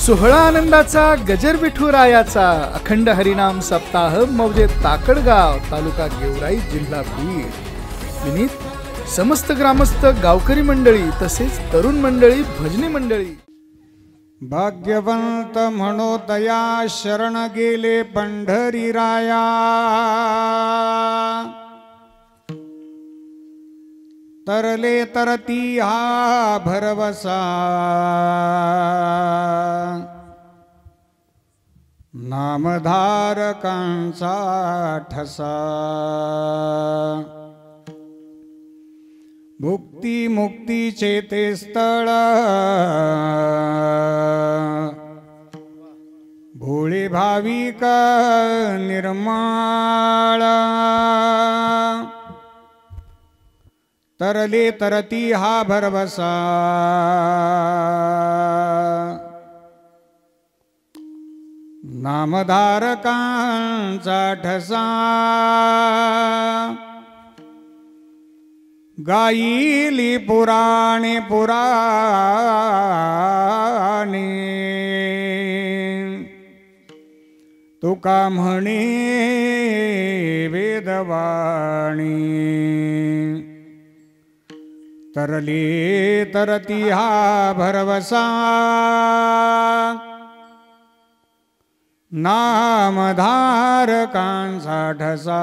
सोहळा आनंदाचा गजर विठुरायाचा अखंड हरिनाम सप्ताह मौजे ताकडगाव तालुका गेवराई जिल्हा बीड निमित्त समस्त ग्रामस्थ गावकरी मंडळी तसेच तरुण मंडळी भजनी मंडळी भाग्यवंत म्हणोदया शरण गेले पंढरी राया तरले तरती हा भरवसा नामधारकांचा ठसा भुक्ती मुक्तीचे ते स्थळ भोळे भाविक निर्मळ तरले तरती हा भरवसा नामधारकांचा ठसा गायिली पुराणे पुराणे तुका म्हणे वेदवाणी तरले तरती हा भरवसा नामधारकांचा ठसा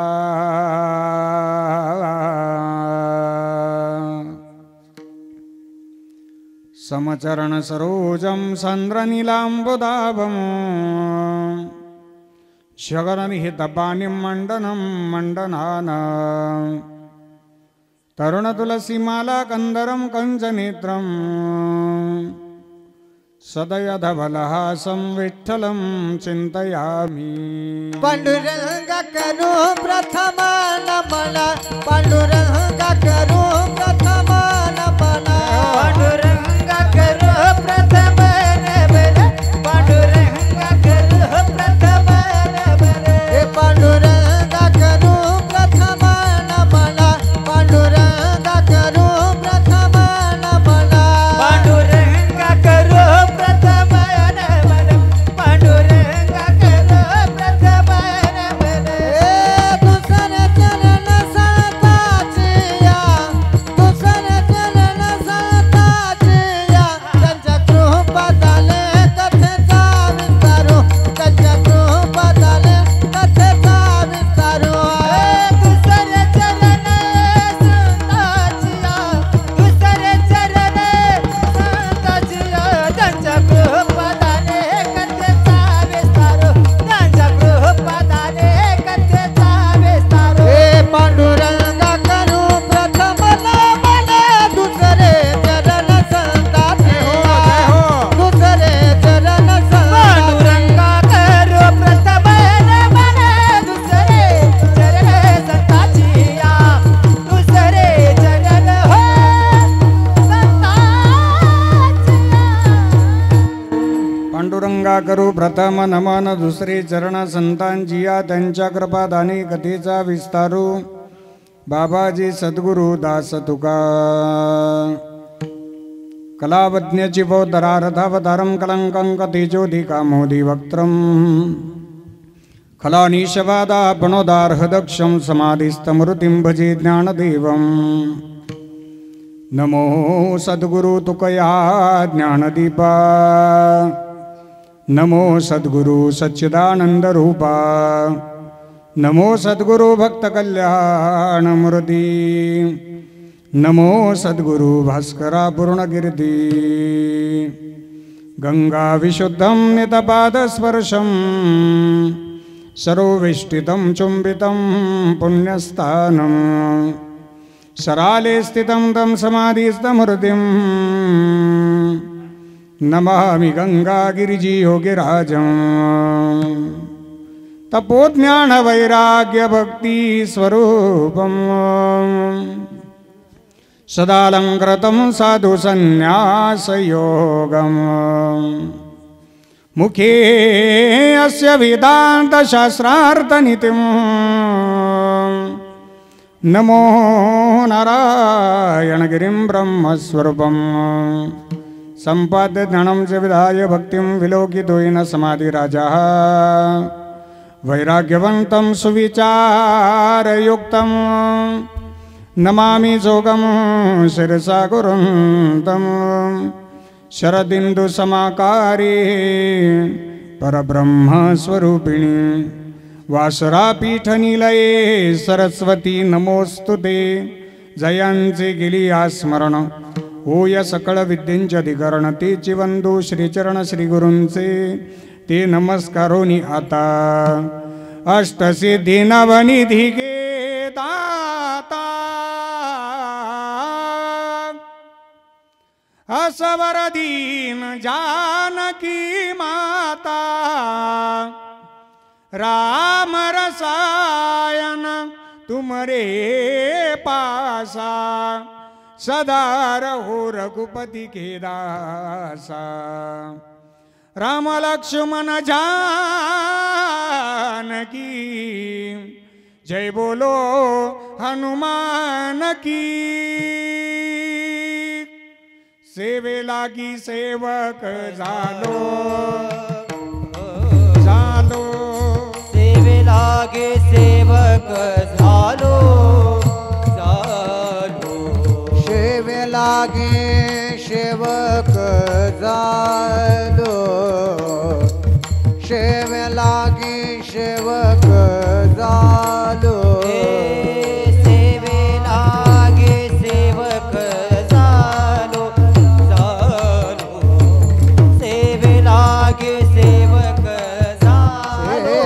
समचरण सरोजं चंद्रनीलांबुदाभं शगरनिहितपाणिं मंडनं मंडनाना तरुणतुलसीमाला कंदरं कंचनेत्रं सदयधवलहासं विठ्ठलं चिन्तयामि पांडुरंग करू प्रथम नमन पांडुरंग करू प्रथम नमन पांडुरंग करू प्रथम नमन पांडुरंग करू प्रथम नमन पांडुरंग करू प्रथम नमन पांडुरंग करू प्रथम नमन पांडुरंग करू प्रथम नमन पांडुरंग करू प्रथम नमन दुसरे चरण साताचिया दुसरे चरण साताचिया त्यांच्या कृपादाले कथेचा विस्तारू त्यांच्या कृपादाले कथेचा विस्तारू दुसरे चरण साताचिया दुसरे चरण साताचिया त्यांच्या कृपादाले कथेचा विस्तारू त्यांच्या कृपादाले कथेचा विस्तारू पांडुरंग करू प्रथम नमन दुसरे चरण संताचिया दुसरे चरण पांडुरंग करू प्रथम नमन दुसरे चरण संताचिया दुसरे चरण हो संताचिया पांडुरंगा करू प्रथम नमन दुसरे चरण संतांजिया त्यांच्या कृपादानी कथेचा विस्तारू बाबाजी सद्गुरु दास तुका कलावज्ञची बौद्धरारथावतारं कलंकं कथेचोधिका मोदी वक्त्रं खलानीशवादापणोदार्हदक्षं समाधिस्तमृतिं भजे ज्ञानदेवं नमो सद्गुरु तुकया ज्ञानदीपा नमो सद्गुरु सच्चिदानंद रूपा नमो सद्गुरु भक्त कल्याण मूर्ती नमो सद्गुरु भास्करा पूर्णकीर्ती गंगा विशुद्धं नितपादस्पर्शं सरोवेष्टितं चुंबितं पुण्यस्थानं शराले स्थितं तं समाधिस्थमूर्तिं नमामि गंगागिरिजी योगिराजं तपोज्ञान वैराग्य भक्ति स्वरूपं सदालंकृतं साधु संन्यासयोगं मुखे अस्य वेदांत शास्त्रार्थनीतिं नमो नारायणगिरिं ब्रह्मस्वरूपं संपाद्य ज्ञानं च विधाय भक्तिं विलोकितो येन समाधिराजः वैराग्यवन्तं सुविचारयुक्तं नमामि जोगं शिरसा गुरुन्तं शरदिन्दुसमाकारे परब्रह्मस्वरूपिणी वासरापीठनिलये सरस्वती नमोस्तुते जयांचे गेली स्मरण होय सकळ विद्येंचे अधिकरण तेची वंदू श्रीचरण श्रीगुरूंचे ते नमस्कारोनी आता अष्टसिद्धी नवनिधी गे दाता असवर दीन जानकी माता राम रसायन तुमरे पासा सदा रहो रघुपति के दासा राम लक्ष्मण जानकी जय बोलो हनुमान की सेवे लागी सेवक झालो झालो सेवे लागे सेवक झालो झालो सेवे लागे सेवक झालो सेवे लागे सेवक झालो सेवे लागे सेवक झालो झालो सेवे लागे सेवक झालो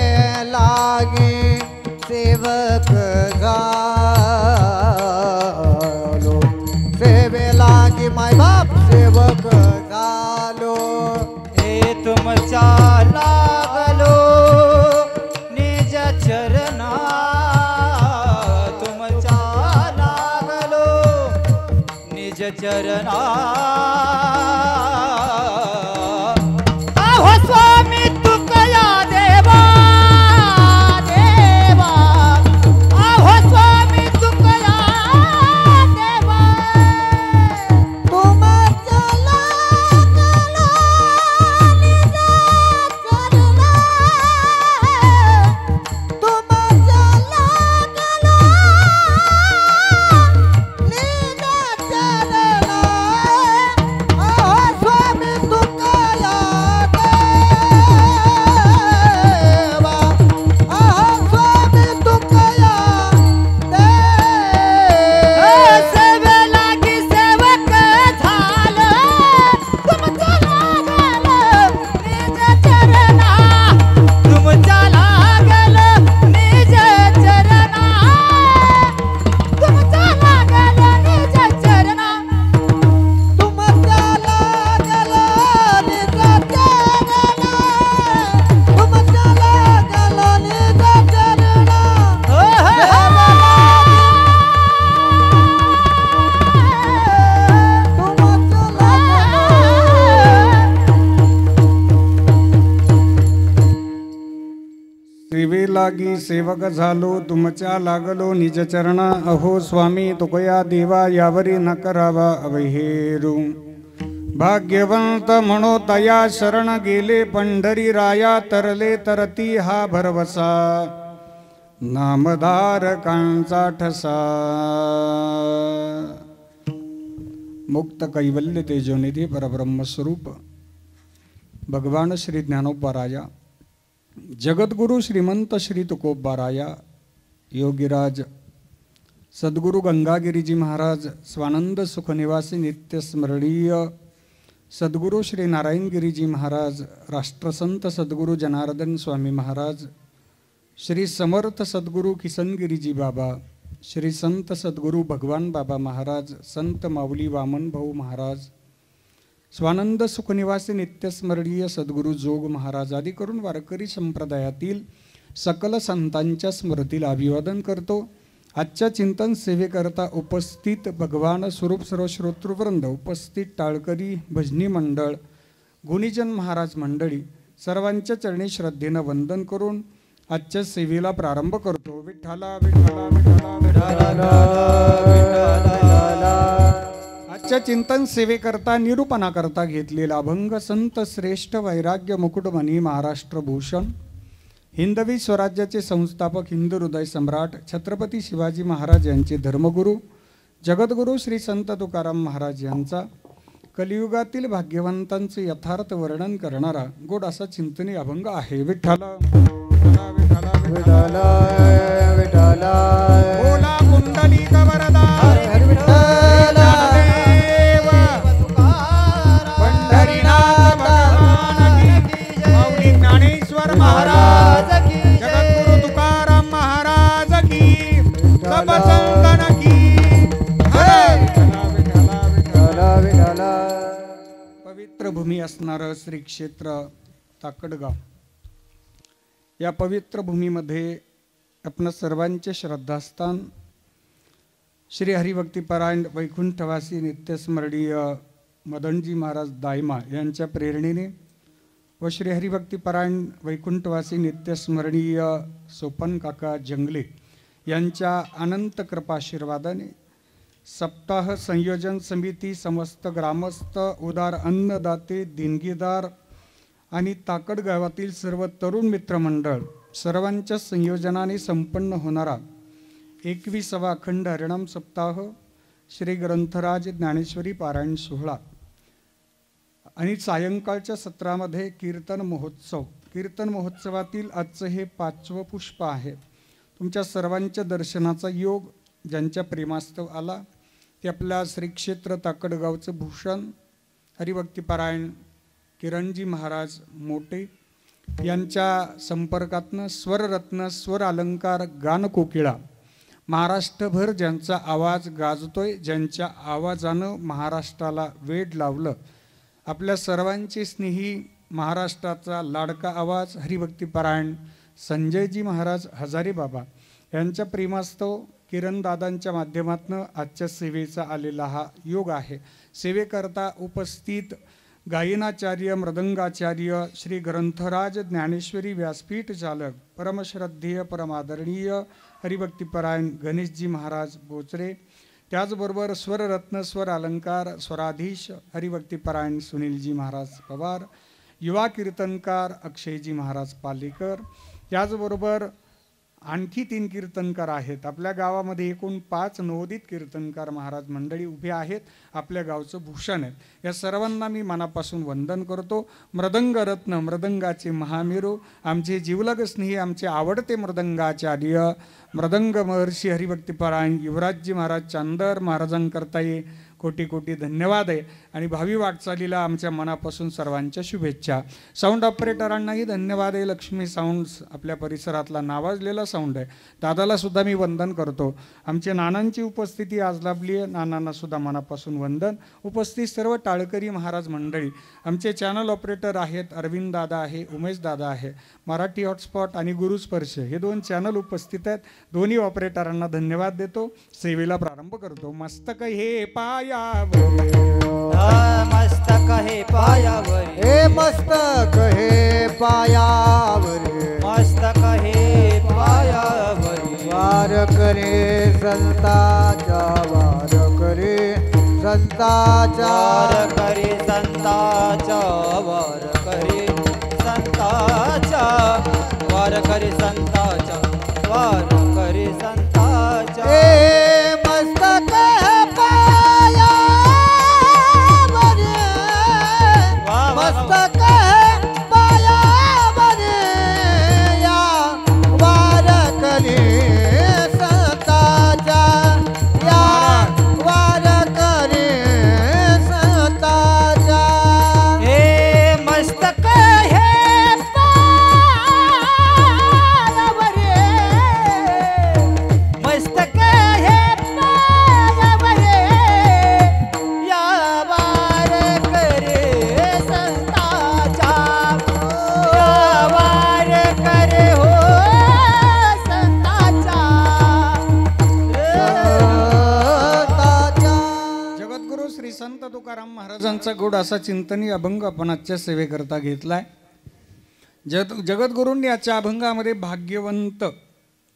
सेवे लागे सेवक झालो सेवे लागे माय बाप सेवक झालो हे तुमच्या लागलो निज चरणा तुमच्या लागलो निज चरणा आहो स्वामी तुकया देवा देवा आहो स्वामी तुकया देवा तुमच्या लागलो निज चरणा तुमच्या लागलो निज चरणा आहो स्वामी तुकया देवा आहो स्वामी तुकया देवा सेवे लागी सेवक झालं तुमच्या लागलं निज चरणा तुमच्या लागलं निज चरणा तुमच्या लागलं निज चरणा तुमच्या लागलं निज चरणा तुमच्या लागलं निज चरणा सेवे लागी सेवक झालो तुमच्या लागलो निज चरण अहो स्वामी तुकया देवा यावरी न करावा अवहेरू भाग्यवंत म्हणो तया शरण गेले पंढरी राया तरले तरती हा भरवसा नामधारकांचा ठसा मुक्त कैवल्य तेजोनिधी परब्रह्मस्वरूप भगवान श्री ज्ञानोबा जगद्गुरु श्रीमंत श्री तुकोबाराया योगीराज सद्गुरु गंगागिरीजी महाराज स्वानंद सुखनिवासी नित्य स्मरणीय सद्गुरु श्री नारायणगिरीजी महाराज राष्ट्रसंत सद्गुरु जनार्दन स्वामी महाराज श्री समर्थ सद्गुरु किसनगिरीजी बाबा श्री संत सद्गुरु भगवान बाबा महाराज संत माऊली वामन भाऊ महाराज स्वानंद सुखनिवासी नित्यस्मरणीय सद्गुरु जोग महाराज आदी करून वारकरी संप्रदायातील सकल संतांच्या स्मृतीला अभिवादन करतो। आजच्या चिंतन सेवेकरता उपस्थित भगवान स्वरूप सर्व श्रोतृवृंद, उपस्थित टाळकरी भजनी मंडळ, गुणीजन महाराज मंडळी सर्वांच्या चरणी श्रद्धेनं वंदन करून आजच्या सेवेला प्रारंभ करतो। विठ्ठला विठ्ठला विठ्ठला विठ्ठला आजच्या चिंतन सेवेकरता निरूपणाकरता घेतलेला अभंग संत श्रेष्ठ वैराग्य मुकुटमणी महाराष्ट्र भूषण हिंदवी स्वराज्याचे संस्थापक हिंदू हृदय सम्राट छत्रपती शिवाजी महाराज यांचे धर्मगुरू जगद्गुरू श्री संत तुकाराम महाराज यांचा कलियुगातील भाग्यवंतांचे यथार्थ वर्णन करणारा गोड असा चिंतनी अभंग आहे. विठ्ठल विठ्ठल विठ्ठल बोला कुंडलिक वरदा हरी विठ्ठल देव पंढरीनाथ भगवान की माऊली ज्ञानेश्वर महाराज की जगद्गुरु तुकाराम महाराज की सब संतन की हरे विठ्ठल विठ्ठल. पवित्र भूमी असणारं श्री क्षेत्र ताकडगाव या पवित्र भूमीमध्ये आपण सर्वांचे श्रद्धास्थान श्री हरिभक्तीपरायण वैकुंठवासी नित्यस्मरणीय मदनजी महाराज दायमा यांच्या प्रेरणेने व श्री हरिभक्तीपरायण वैकुंठवासी नित्यस्मरणीय सोपन काका जंगले यांच्या अनंत कृपाशीर्वादाने सप्ताह संयोजन समिती समस्त ग्रामस्थ उदार अन्नदाते देणगीदार आणि ताकड गावातील सर्व तरुण मित्रमंडळ सर्वांच्या संयोजनाने संपन्न होणारा 21वा अखंड हरिनाम सप्ताह श्री ग्रंथराज ज्ञानेश्वरी पारायण सोहळा आणि सायंकाळच्या सत्रामध्ये कीर्तन महोत्सवातील आजचं हे 5वं पुष्प आहे. तुमच्या सर्वांच्या दर्शनाचा योग ज्यांच्या प्रेमास्तव आला ते आपल्या श्री क्षेत्र ताकडगावचं भूषण हरिभक्तीपरायण किरणजी महाराज मोटे यांच्या संपर्कातनं स्वररत्न स्वर अलंकार गान कोकिळा महाराष्ट्रभर ज्यांचा आवाज गाजतोय ज्यांच्या आवाजानं महाराष्ट्राला वेड लावलं आपल्या सर्वांचे स्नेही महाराष्ट्राचा लाडका आवाज हरिभक्तीपरायण संजयजी महाराज हजारे बाबा यांच्या प्रेमास्तव किरणदादांच्या माध्यमातून आजच्या सेवेचा आलेला हा योग आहे. सेवेकरता उपस्थित गायनाचार्य मृदंगाचार्य श्री ग्रंथराज ज्ञानेश्वरी व्यासपीठ चालक परमश्रद्धेय परमादरणीय हरिभक्तीपरायण गणेशजी महाराज बोचरे त्याचबरोबर स्वररत्न स्वर अलंकार स्वराधीश हरिभक्तीपरायण सुनीलजी महाराज पवार युवा कीर्तनकार अक्षयजी महाराज पालेकर त्याचबरोबर आणखी 3 कीर्तनकार आहेत. आपल्या गावामध्ये एकूण 5 नवोदित कीर्तनकार महाराज मंडळी उभे आहेत. आपल्या गावचं भूषण आहे. या सर्वांना मी मनापासून वंदन करतो. मृदंग रत्न मृदंगाचे महामेरू आमचे जीवलग स्नेही आमचे आवडते मृदंगाचार्य मृदंग महर्षी हरिभक्तीपरायण युवराजजी महाराज चांदर महाराजांकरता ये कोटी कोटी धन्यवाद आहे आणि भावी वाटचालीला आमच्या मनापासून सर्वांच्या शुभेच्छा. साऊंड ऑपरेटरांनाही धन्यवाद आहे. लक्ष्मी साऊंड्स आपल्या परिसरातला नावाजलेला साऊंड आहे. दादाला सुद्धा मी वंदन करतो. आमच्या नानांची उपस्थिती आज लाभली आहे. नानांना सुद्धा मनापासून वंदन. उपस्थित सर्व टाळकरी महाराज मंडळी आमचे चॅनल ऑपरेटर आहेत अरविंद दादा आहे उमेश दादा आहे मराठी हॉटस्पॉट आणि गुरुस्पर्श हे 2 चॅनल उपस्थित आहेत. दोन्ही ऑपरेटरांना धन्यवाद देतो. सेवेला प्रारंभ करतो. मस्तक हे पायावर मस्तक हे पायावर हे मस्तक हे पायावर मस्तक हे पायावर वार करे संताचा वार करे संताचा वार करे संताचा वार करे संताचा वार करे संताचा वार करे संताचा हे मस्तक मस्तक पायावर या वार करे संताचा या वार करे संताचा हे मस्तक हे पायावर मस्तक हे पायावर या वार करे संत तुकाराम महाराजांचा गोड असा चिंतनी अभंग आपण आजच्या सेवेकरता घेतलाय. जगद्गुरूंनी आजच्या अभंगामध्ये भाग्यवंत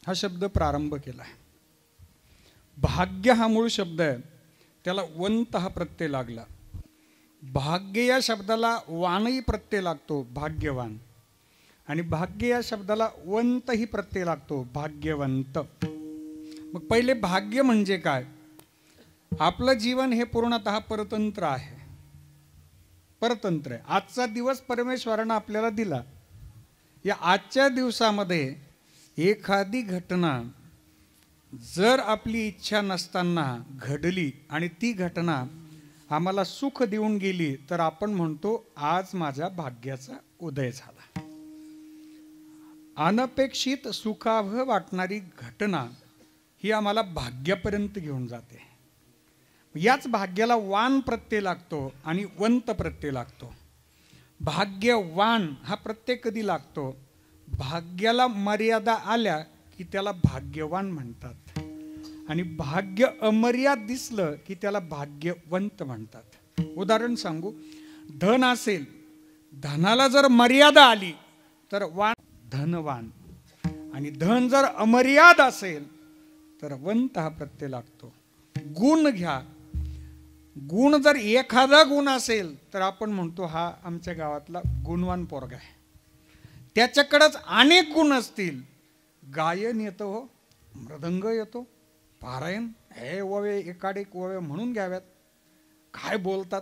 हा शब्द प्रारंभ केलाय. भाग्य हा मूळ शब्द आहे. त्याला वंत हा प्रत्यय लागला. भाग्य या शब्दाला वानही प्रत्यय लागतो, भाग्यवान. आणि भाग्य या शब्दाला वंतही प्रत्यय लागतो, भाग्यवंत. मग पहिले भाग्य म्हणजे काय? आपलं जीवन हे पूर्णतः परतंत्र आहे, परतंत्र आहे. आजचा दिवस परमेश्वरानं आपल्याला दिला. या आजच्या दिवसामध्ये एखादी घटना जर आपली इच्छा नसताना घडली आणि ती घटना आम्हाला सुख देऊन गेली, तर आपण म्हणतो आज माझ्या भाग्याचा उदय झाला. अनपेक्षित सुखावह वाटणारी घटना ही आम्हाला भाग्यापर्यंत घेऊन जाते. याच भाग्याला वान प्रत्यय लागतो आणि वंत प्रत्यय लागतो. भाग्यवान हा प्रत्यय कधी लागतो? भाग्याला मर्यादा आल्या की त्याला भाग्यवान म्हणतात, आणि भाग्य अमर्याद दिसलं की त्याला भाग्यवंत म्हणतात. उदाहरण सांगू, धन असेल, धनाला जर मर्यादा आली तर वान धनवान, आणि धन जर अमर्याद असेल तर वंत हा प्रत्यय लागतो. गुण घ्या, गुण जर एखादा गुण असेल तर आपण म्हणतो हा आमच्या गावातला गुणवान पोरगा आहे. त्याच्याकडेच अनेक गुण असतील, गायन येतं हो, मृदंग येतो, पारायण, हे ववे एकाडेक ववे म्हणून घ्याव्यात, काय बोलतात.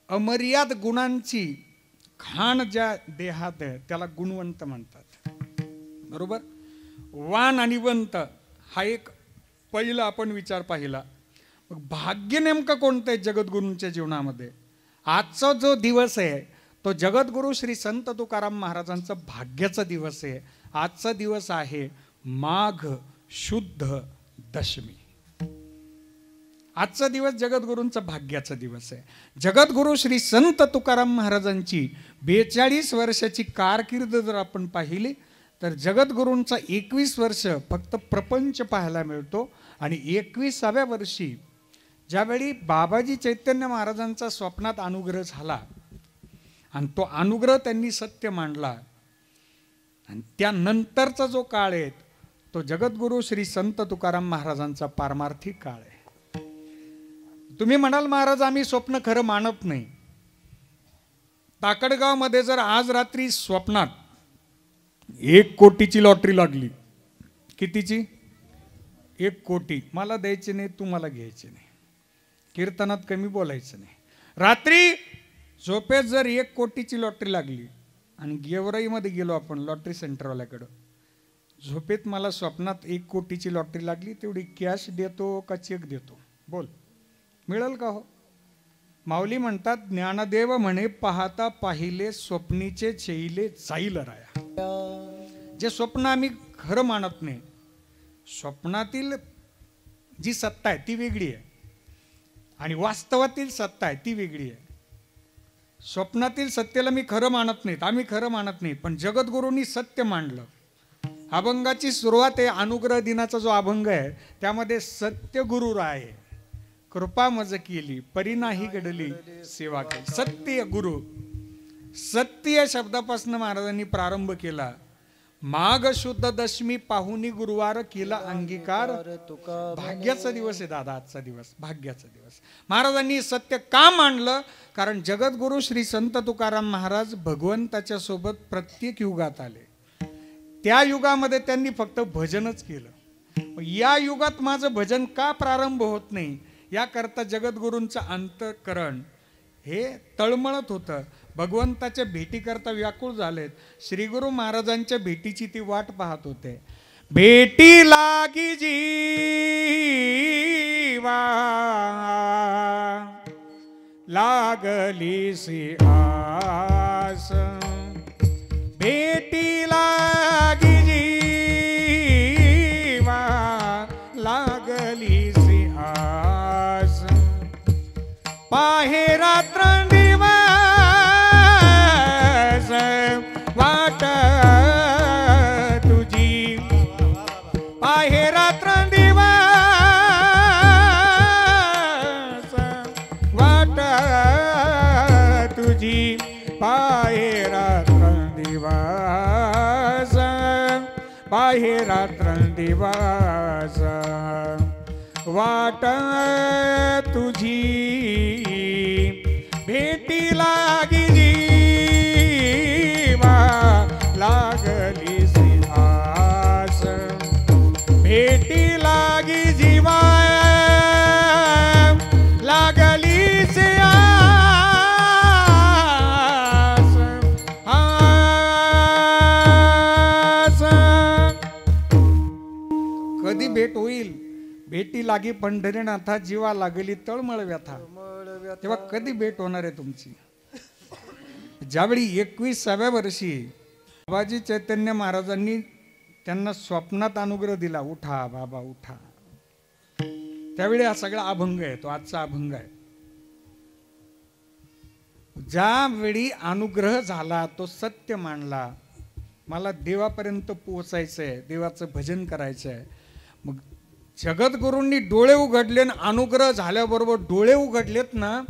अमर्याद गुणांची खाण ज्या देहात आहे त्याला गुणवंत म्हणतात. बरोबर. वान आणि वंत हा एक पहिला आपण विचार पाहिला. मग भाग्य नेमकं कोणतं आहे जगद्गुरूंच्या जीवनामध्ये? आजचा जो दिवस आहे तो जगद्गुरू श्री संत तुकाराम महाराजांचा भाग्याचा दिवस आहे. आजचा दिवस आहे माघ शुद्ध दशमी. आजचा दिवस जगद्गुरूंचा भाग्याचा दिवस आहे. जगद्गुरू श्री संत तुकाराम महाराजांची 42 वर्षाची कारकीर्द जर आपण पाहिली तर जगद्गुरूंचा 21 वर्ष फक्त प्रपंच पाहायला मिळतो, आणि 21व्या वर्षी ज्यावेळी बाबाजी चैतन्य महाराजांचा स्वप्नात अनुग्रह झाला आणि तो अनुग्रह त्यांनी सत्य मांडला, आणि त्यानंतरचा जो काळ आहे तो जगद्गुरू श्री संत तुकाराम महाराजांचा पारमार्थिक काळ आहे. तुम्ही म्हणाल महाराज आम्ही स्वप्न खरं मानत नाही. ताकडगाव मध्ये जर आज रात्री स्वप्नात 1 कोटीची लॉटरी लागली, कितीची? 1 कोटी. मला द्यायची नाही, तुम्हाला घ्यायची नाही, कीर्तनात कमी बोलायचं नाही. रात्री झोपेत जर 1 कोटीची लॉटरी लागली आणि गेवराईमध्ये गेलो आपण लॉटरी सेंटरवाल्याकडं, झोपेत मला स्वप्नात 1 कोटीची लॉटरी लागली, तेवढी कॅश देतो का चेक देतो? बोल, मिळेल का हो? माऊली म्हणतात, ज्ञानदेव म्हणे पाहता पाहिले स्वप्नीचे छेईले जाईल राया. जे स्वप्न आम्ही खरं मानत नाही, स्वप्नातील जी सत्ता आहे ती वेगळी आहे आणि वास्तवातील सत्ता आहे ती वेगळी आहे. स्वप्नातील सत्तेला मी खरं मानत नाहीत, आम्ही खरं मानत नाही, पण जगद्गुरूंनी सत्य मांडलं. अभंगाची सुरुवात आहे, अनुग्रह दिनाचा जो अभंग आहे त्यामध्ये सत्य गुरु आहे, कृपा मज केली परी नाही घडली सेवा केली. सत्य गुरु, सत्य या शब्दापासून महाराजांनी प्रारंभ केला. माघ शुद्ध दशमी पाहुनी गुरुवार केला अंगीकार. भाग्याचा दिवस आहे दादा आजचा दिवस, भाग्याचा दिवस. महाराजांनी सत्य का मांडलं? कारण जगद्गुरू श्री संत तुकाराम महाराज भगवंताच्या सोबत प्रत्येक युगात आले. त्या युगामध्ये त्यांनी फक्त भजनच केलं. या युगात माझं भजन का प्रारंभ होत नाही याकरता जगद्गुरूंचं अंतःकरण हे तळमळत होतं. भगवंताच्या भेटीकरता व्याकुळ झालेत. श्री गुरु महाराजांच्या भेटीची ती वाट पाहत होते. भेटी लागी जीवा लागली सी आस, भेटी लागी जीवा लागली सी आस, पाहे रात्रंदिवस वाट तुझी, पाहे रात्रंदिवस वाट तुझी, पाहे रात्रंदिवस, पाहे रात्रंदिवस. वाट तुझी भेटी लागी जीवा लागली आस भेटी लागी जीवा लागली आस आस कधी भेट होईल भेटी लागी पंढरीनाथा जीवा लागली तळमळ व्यथा तेव्हा कधी भेट होणार आहे तुमची ज्यावेळी 21व्या वर्षी बाबाजी चैतन्य महाराजांनी त्यांना स्वप्नात अनुग्रह दिला उठा बाबा उठा त्यावेळी हा सगळा अभंग आहे तो आजचा अभंग आहे ज्यावेळी अनुग्रह झाला तो सत्य मांडला मला देवापर्यंत पोहोचायचंय देवाचं भजन करायचंय मग जगद्गुरूंनी डोळे उघडले आणि अनुग्रह झाल्याबरोबर डोळे उघडलेत ना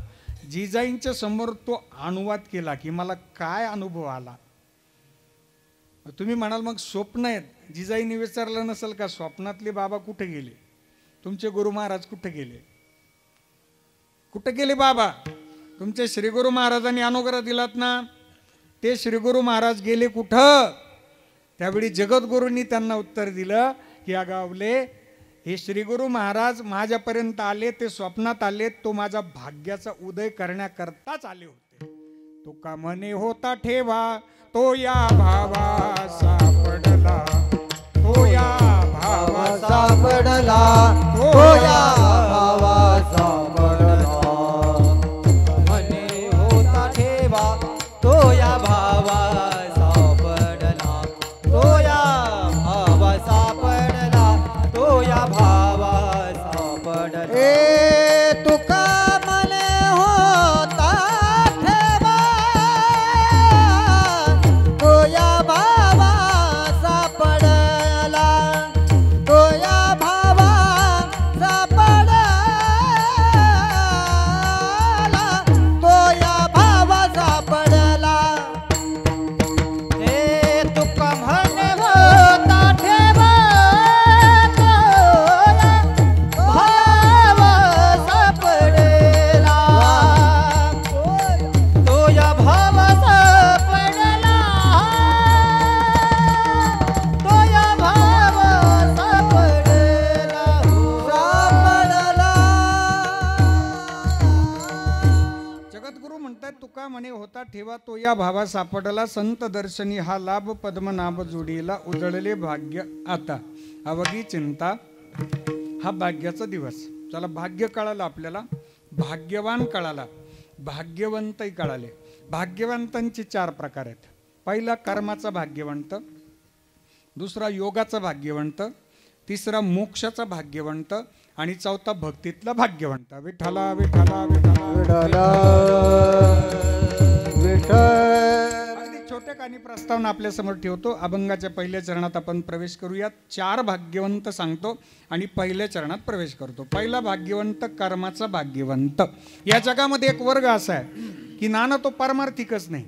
जिजाईंच्या समोर तो अनुवाद केला की मला काय अनुभव आला तुम्ही म्हणाल मग स्वप्न आहेत जिजाईंनी विचारलं नसेल का स्वप्नातले बाबा कुठे गेले तुमचे गुरु महाराज कुठे गेले बाबा तुमचे श्री गुरु महाराजांनी अनुग्रह दिलात ना ते श्री गुरु महाराज गेले कुठं त्यावेळी जगद्गुरूंनी त्यांना उत्तर दिलं की अगावले हे श्री गुरु महाराज माझ्यापर्यंत आले ते स्वप्नात आले तो माझा भाग्याचा उदय करण्याकरताच आले होते तो का म्हणे होता ठेवा तो या भावा सापडला तो या भावा सापडला तो या भावा सापडला म्हणे होता ठेवा तो या भावा सापडला तो या भावा सापडला तो या भावा सापडला ए तुका म्हणे होता ठेवा तो या भावा सापडला तो या भावा सापडला तो या भावा सापडला ए तुका म्हणे होता ठेवा तो या भावा सापडला तो या भावा सापडला तो या भावा सापडला जगद्गुरु म्हणतात तुका म्हणे होता ठेवा तो या भावा सापडला संत दर्शनी हा लाभ पद्मनाभ जोडीला उजळले भाग्य आता अवघी चिंता हा भाग्याचा दिवस चला भाग्य कळालं आपल्याला भाग्यवान कळाला भाग्यवंतही कळाले भाग्यवंतांचे 4 प्रकार आहेत पहिला कर्माचा भाग्यवंत दुसरा योगाचा भाग्यवंत तिसरा मोक्षाचा भाग्यवंत आणि चौथा भक्तीतला भाग्यवंत विठ्ठला विठ्ठला विठ्ठला अगदी छोट्या कानी प्रस्तावना आपल्या समोर ठेवतो अभंगाच्या पहिल्या चरणात आपण प्रवेश करूयात 4 भाग्यवंत सांगतो आणि पहिल्या चरणात प्रवेश करतो पहिला भाग्यवंत कर्माचा भाग्यवंत या जगामध्ये एक वर्ग असा आहे की नाना तो पारमार्थिकच नाही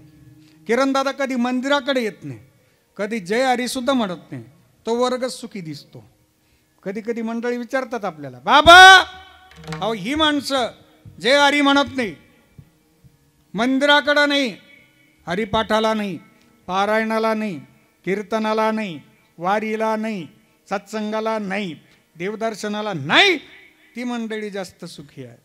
किरणदादा कधी मंदिराकडे येत नाही कधी जय हरी सुद्धा म्हणत नाही तो वर्गच सुखी दिसतो कधी कधी मंडळी विचारतात आपल्याला बाबा अहो ही माणसं जय हरी म्हणत नाही मंदिराकडं नाही हरिपाठाला नाही पारायणाला नाही कीर्तनाला नाही वारीला नाही सत्संगाला नाही देवदर्शनाला नाही ती मंडळी जास्त सुखी आहे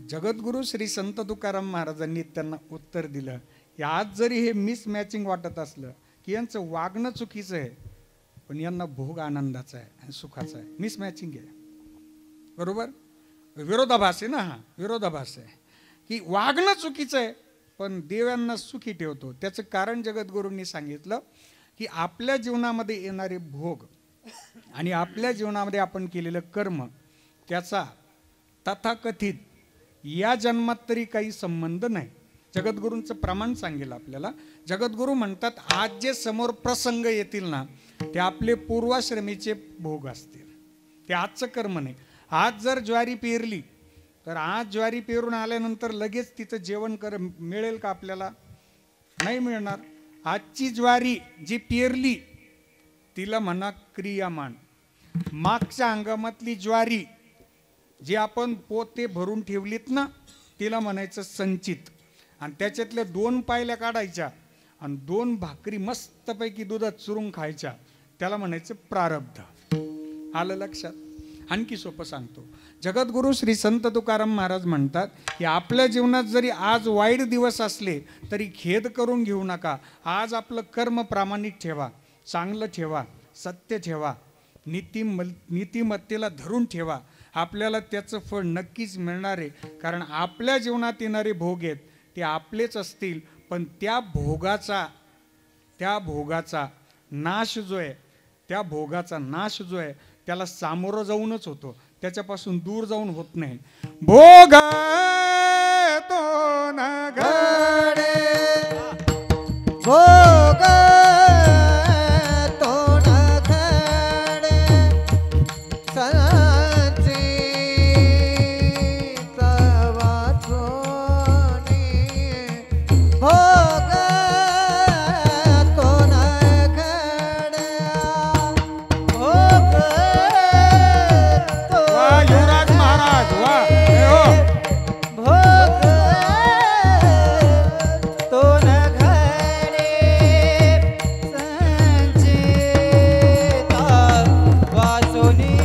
जगद्गुरु श्री संत तुकाराम महाराजांनी त्यांना उत्तर दिलं आज जरी हे मिसमॅचिंग वाटत असलं की यांचं वागणं चुकीचं आहे पण यांना भोग आनंदाचा आहे आणि सुखाचा आहे मिसमॅचिंग आहे बरोबर विरोधाभास आहे ना हा विरोधाभास आहे की वागणं चुकीचं आहे पण देव यांना सुखी ठेवतो त्याचं कारण जगद्गुरूंनी सांगितलं की आपल्या जीवनामध्ये येणारे भोग आणि आपल्या जीवनामध्ये आपण केलेलं कर्म त्याचा तथाकथित या जन्मात तरी काही संबंध नाही जगद्गुरूंचं प्रमाण सांगेल आपल्याला जगद्गुरू म्हणतात आज जे समोर प्रसंग येतील ना ते आपले पूर्वाश्रमीचे भोग असतील ते आजचं कर्म नाही आज जर ज्वारी पेरली तर आज ज्वारी पेरून आल्यानंतर लगेच तिचं जेवण मिळेल का आपल्याला नाही मिळणार आजची ज्वारी जी पेरली तिला म्हणा क्रियामान मागच्या हंगामातली ज्वारी जी आपण पोते भरून ठेवलीत ना, तिला म्हणायचं संचित. आणि त्याच्यातल्या 2 पायल्या काढायच्या आणि 2 भाकरी मस्तपैकी दुधात चुरून खायच्या, त्याला म्हणायचं प्रारब्ध. आलं लक्षात? आणखी सोपं सांगतो. जगद्गुरु श्री संत तुकाराम महाराज म्हणतात की आपल्या जीवनात जरी आज वाईट दिवस असले तरी खेद करून घेऊ नका. आज आपलं कर्म प्रामाणिक ठेवा, चांगलं ठेवा, सत्य ठेवा, नीतिमत्तेला धरून ठेवा. आपल्याला त्याचं फळ नक्कीच मिळणार आहे. कारण आपल्या जीवनात येणारे भोग आहेत ते आपलेच असतील, पण त्या भोगाचा नाश जो आहे, त्या भोगाचा नाश जो आहे त्याला सामोरं जाऊनच होतो, त्याच्यापासून दूर जाऊन होत नाही. भोग तो न घडे, भोग तो न घडे, संचित वाचोनी. भोग तो न घडे, भोग तो वा युवराज महाराज वा. हे हो. भोग तो न घडे, संचित वाचोनी.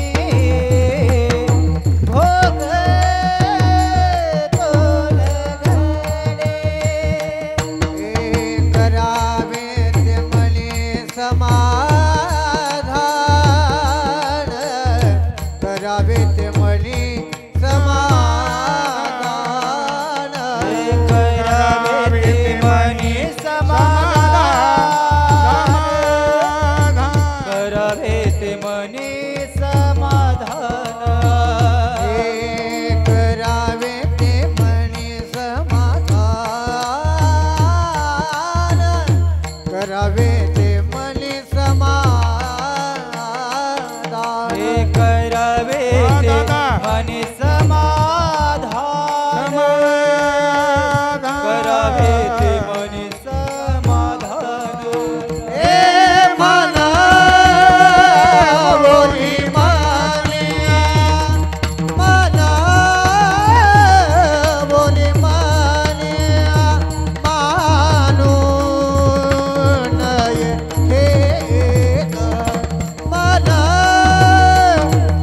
भोग तो न घडे, करावे ते मनी समाधान, करावे ते मनी समाधान, करावे ते मनी समाधान, करावे ते मनी समाधान, करावे ते मनी समाधान, करावे ते मनी समाधान, करावे ते मनी समाधान, करावे ते मनी समाधान. हे मना बोली मानिया, मना बोली मानिया, मानून हे मना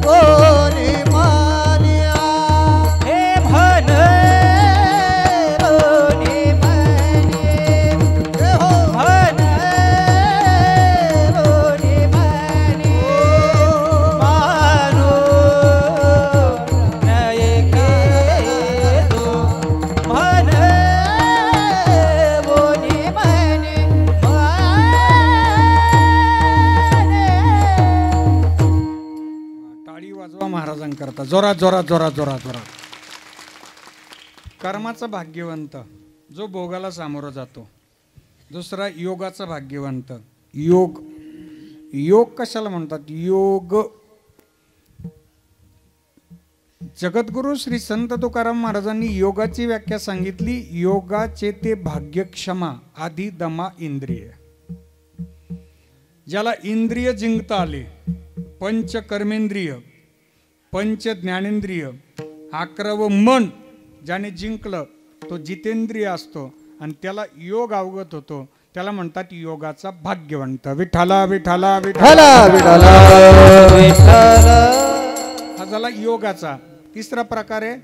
बोली मानिया. हे म्हण बोली मानिया, हे हो म्हण बोली मानिया, मानून तू म्हण बोली मानिया. टाळी वाजवा महाराजांकरता, जोरात जोरात जोरात जोरात जोरात. कर्माचा भाग्यवंत जो भोगाला सामोरं जातो. दुसरा योगाचा भाग्यवंत. योग कशाला म्हणतात? योग. जगद्गुरु श्री संत तुकाराम महाराजांनी योगाची व्याख्या सांगितली. योगाचे ते भाग्यक्षमा आधी दमा इंद्रिय. ज्याला इंद्रिय जिंकता आले, पंच कर्मेंद्रिय, पंच ज्ञानेंद्रिय, 11व मन ज्याने जिंकलं तो जितेंद्रिय असतो आणि त्याला योग अवगत होतो. त्याला म्हणतात योगाचा भाग्यवंत. विठ्ठला विठ्ठला विठ्ठला विठ्ठला विठ्ठला. हा झाला योगाचा. तिसरा प्रकार आहे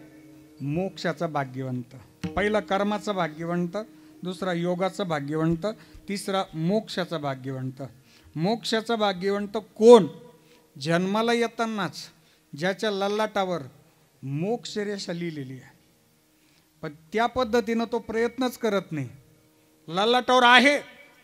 मोक्षाचा भाग्यवंत. पहिला कर्माचा भाग्यवंत, दुसरा योगाचा भाग्यवंत, तिसरा मोक्षाचा भाग्यवंत. मोक्षाचा भाग्यवंत कोण? जन्माला येतानाच ज्याच्या ललाटावर मोक्ष रेषा लिहिलेली आहे, पण त्या पद्धतीनं तो प्रयत्नच करत नाही. ललाटावर आहे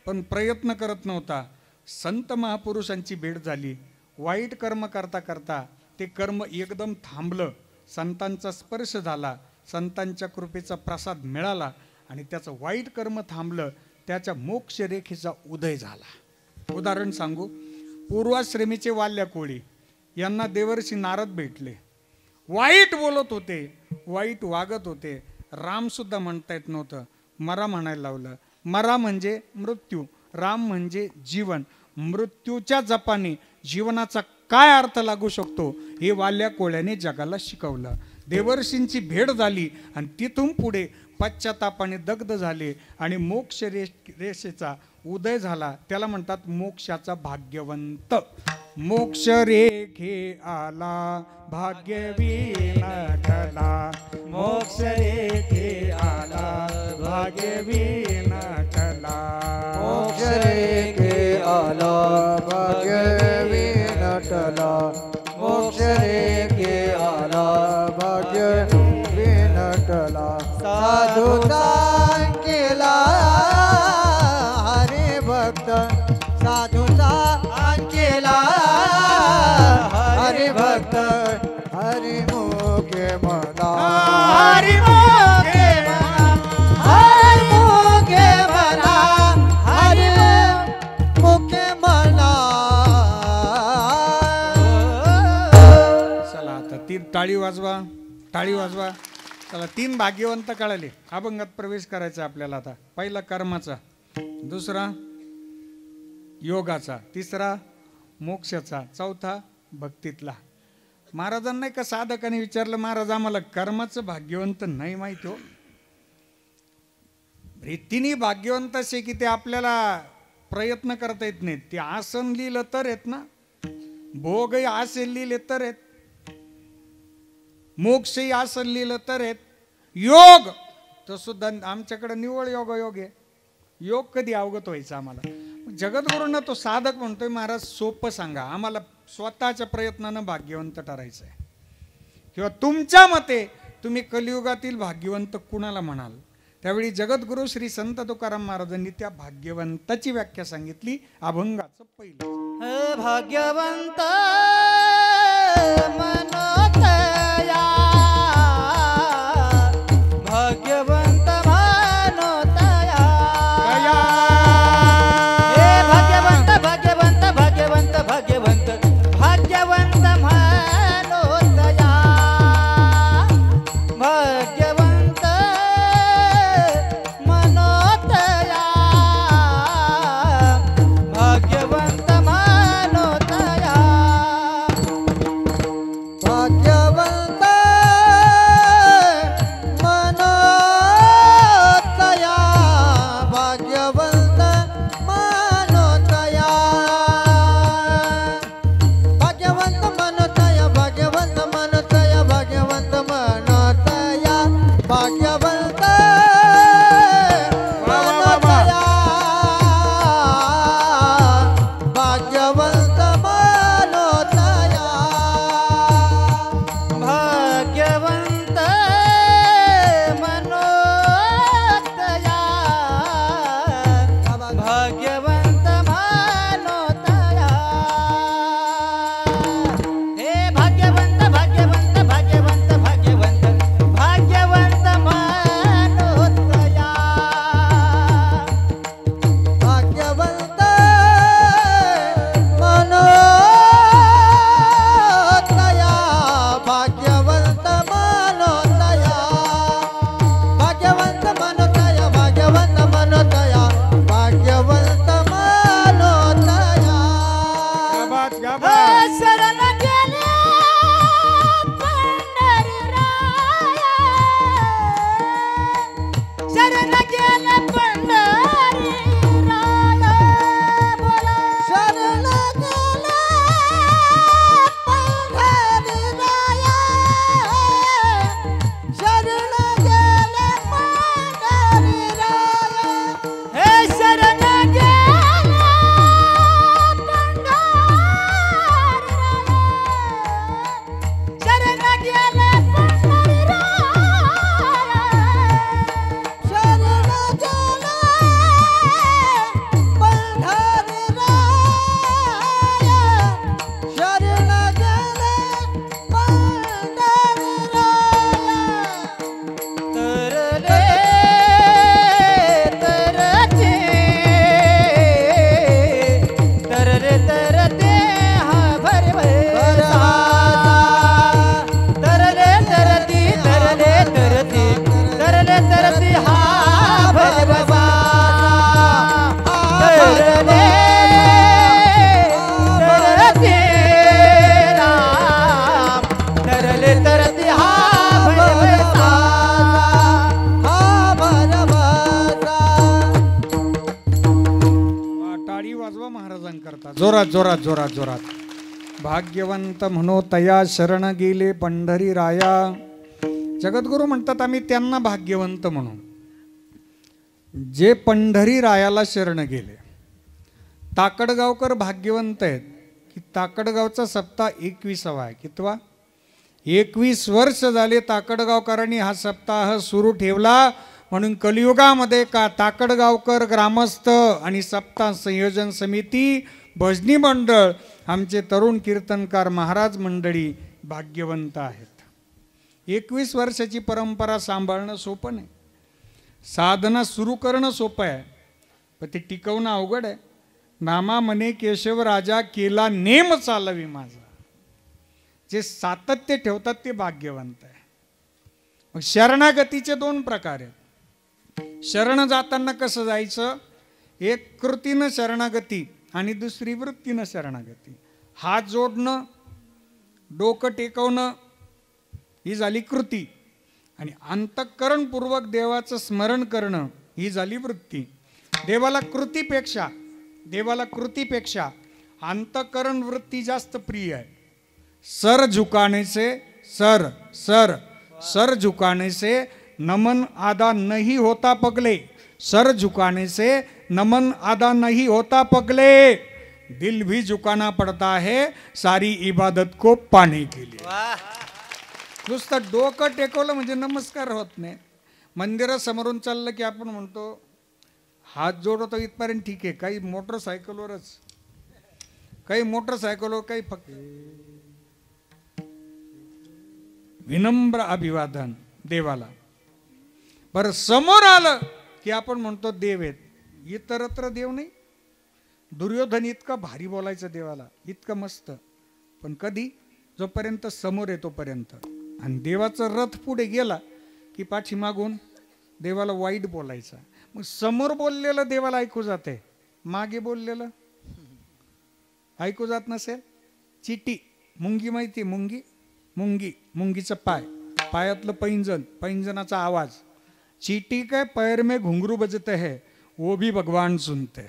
पण प्रयत्न करत नव्हता. संत महापुरुषांची भेट झाली. वाईट कर्म करता करता ते कर्म एकदम थांबलं. संतांचा स्पर्श झाला, संतांच्या कृपेचा प्रसाद मिळाला आणि त्याचं वाईट कर्म थांबलं. त्याच्या मोक्ष रेखेचा उदय झाला. उदाहरण सांगू. पूर्वाश्रमीचे वाल्या कोळी यांना देवर्षी नारद भेटले. वाईट बोलत होते, वाईट वागत होते. राम सुद्धा म्हणता येत नव्हतं, मरा म्हणायला लावलं. मरा म्हणजे मृत्यू, राम म्हणजे जीवन. मृत्यूच्या जपाने जीवनाचा काय अर्थ लागू शकतो हे वाल्या कोळ्याने जगाला शिकवलं. देवर्षींची भेट झाली आणि तिथून पुढे पश्चातापाने दग्ध झाले आणि मोक्ष रेषेचा उदय झाला. त्याला म्हणतात मोक्षाचा भाग्यवंत. मोक्ष रेखे आला भाग्यवीन ठला, मोक्ष रेखे आला भाग्यवीन ठला, मोक्ष रेखे आला भाग्यवीन ठला, मोक्ष रेखे आला भाग्यवीन ठला. साधूचा केला हरे भक्त, साधूचा केला हरे भक्त, हरि मुखे म्हणा, हरि मुखे म्हणा, हरि मुखे म्हणा, हरि मुखे म्हणा. चला आता तीन टाळी वाजवा, टाळी वाजवा. चला 3 भाग्यवंत कळाले. अभंगात प्रवेश करायचा आपल्याला आता. पहिला कर्माचा, दुसरा योगाचा, तिसरा मोक्षाचा, चौथा भक्तीतला. महाराजांना एका साधकाने विचारलं, महाराज आम्हाला कर्माचं भाग्यवंत नाही माहिती हो. तिन्ही भाग्यवंत असे की ते आपल्याला प्रयत्न करता येत नाहीत. ते आसन लिहिलं तर येत ना, भोगही आसन लिहिले तर येत, मोक्षही आसन लिहिलं तर येत, योग तर सुद्धा आमच्याकडे निवळ योग आहे. योग कधी अवगत व्हायचा आम्हाला. जगद्गुरूंना तो साधक म्हणतोय, महाराज सोपं सांगा, आम्हाला स्वतःच्या प्रयत्नानं भाग्यवंत ठरायचं आहे. किंवा तुमच्या मते तुम्ही कलियुगातील भाग्यवंत कुणाला म्हणाल? त्यावेळी जगद्गुरू श्री संत तुकाराम महाराजांनी त्या भाग्यवंताची व्याख्या सांगितली. अभंगाचं पहिलं, भाग्यवंत मनोतया, भाग्यवंत मनोतया, हे भाग्यवंत भाग्यवंत भाग्यवंत भाग्यवंत भाग्यवंत मनोतया, भाग्यवंत मनोतया, भाग्यवंत मनोतया, भाग्यवंत जोरात जोरात जोरात जोरात. भाग्यवंत म्हणो तया शरण गेले पंढरी राया. जगद्गुरु म्हणतात आम्ही त्यांना भाग्यवंत म्हणू जे पंढरी रायाला शरण गेले. ताकडगावकर भाग्यवंत आहेत की ताकडगावचा सप्ताह 21वा आहे. कितवा? 21 वर्ष झाले ताकडगावकरांनी हा सप्ताह सुरू ठेवला. म्हणून कलियुगामध्ये का ताकडगावकर ग्रामस्थ आणि सप्ताह संयोजन समिती, भजनी मंडळ, आमचे तरुण कीर्तनकार महाराज मंडळी भाग्यवंत आहेत. 21 वर्षाची परंपरा सांभाळणं सोपं नाही. साधना सुरू करणं सोपं आहे पण ते टिकवणं अवघड आहे. नामा म्हणे केशव राजा केला नेम चालवी माझा. जे सातत्य ठेवतात ते भाग्यवंत आहे. मग शरणागतीचे 2 प्रकार आहेत. शरण जाताना कसं जायचं? एक कृतीनं शरणागती आणि दुसरी वृत्तीनं शरणागती. हात जोडणं, डोकं टेकवणं ही झाली कृती आणि अंतःकरणपूर्वक देवाचं स्मरण करणं ही झाली वृत्ती. देवाला कृतीपेक्षा अंतःकरण वृत्ती जास्त प्रिय आहे. सर झुकाने से सर झुकाने से नमन आदा नहीं होता पगले. सर झुकाने से नमन आदा नहीं होता पगले. दिल भी झुकाना पड़ता है सारी इबादत को पाने के लिए. नुसतं डोकं टेकवलं म्हणजे नमस्कार होत नाही. मंदिरासमोरून चाललं की आपण म्हणतो हात जोडतो इथपर्यंत ठीक आहे. काही मोटरसायकलवर काही फक्त विनम्र अभिवादन देवाला. बरं समोर आलं की आपण म्हणतो देव आहेत. इतरत्र देव नाही. दुर्योधन इतका भारी बोलायचं देवाला, इतकं मस्त, पण कधी? जोपर्यंत समोर येतो पर्यंत. आणि देवाचा रथ पुढे गेला की पाठीमागून देवाला वाईट बोलायचा. मग समोर बोललेलं देवाला ऐकू जाते, मागे बोललेलं ऐकू जात नसेल. चिटी मुंगी माहिती? मुंगीचं पायातलं पैंजनाचा आवाज. चीटी के पैर में घुंगरू बजते है वो भी भगवान सुनते है.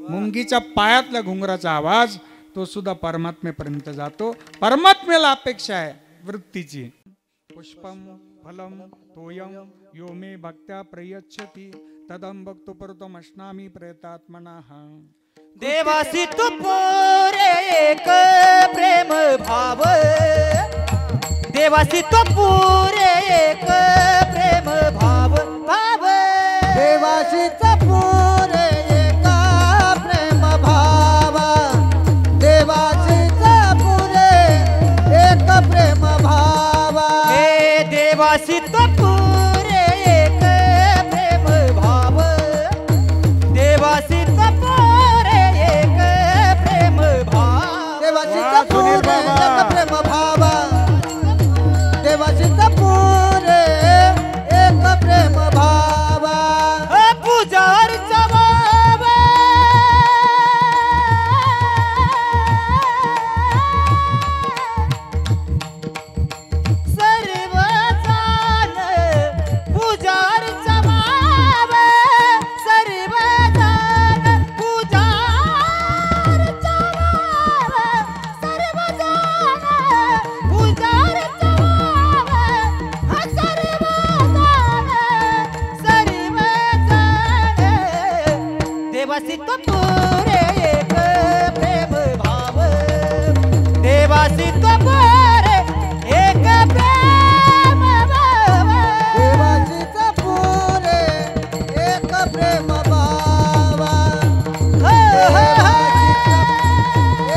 मुंगीच्या पायातल्या घुंगराचा आवाज तो सुद्धा परमात्मेपर्यंत जातो. परमात्म्याला अपेक्षा आहे वृत्तीची. पुष्पम फलम तोयम यो मे भक्त्या प्रयच्छति तदम भक्तो परतम अश्नामी प्रयतात्मनः. देवासी तू पुरे एक प्रेम भाव. देवासी तो पुरे एक प्रेम भाव. देवासी तो पुरे एक प्रेम भाव. देवासी तो पुरे एक प्रेम भाव. हे देवासी तो पुरे एक प्रेम भाव. देवासी तो पुरे एक प्रेम भाव. देवासी तो पुरे एक प्रेम भाव. देवासी पुरे एक प्रेम भाव. पूजार चवाव सर्व जान. पूजार चवाव सर्व जान. पूजार चवाव सर्व जान. पूजार देवासी तो पुरे एक प्रेम भाव. देवासी तो पुरे एक प्रेम भाव. देवासी तो पुरे एक प्रेम भाव.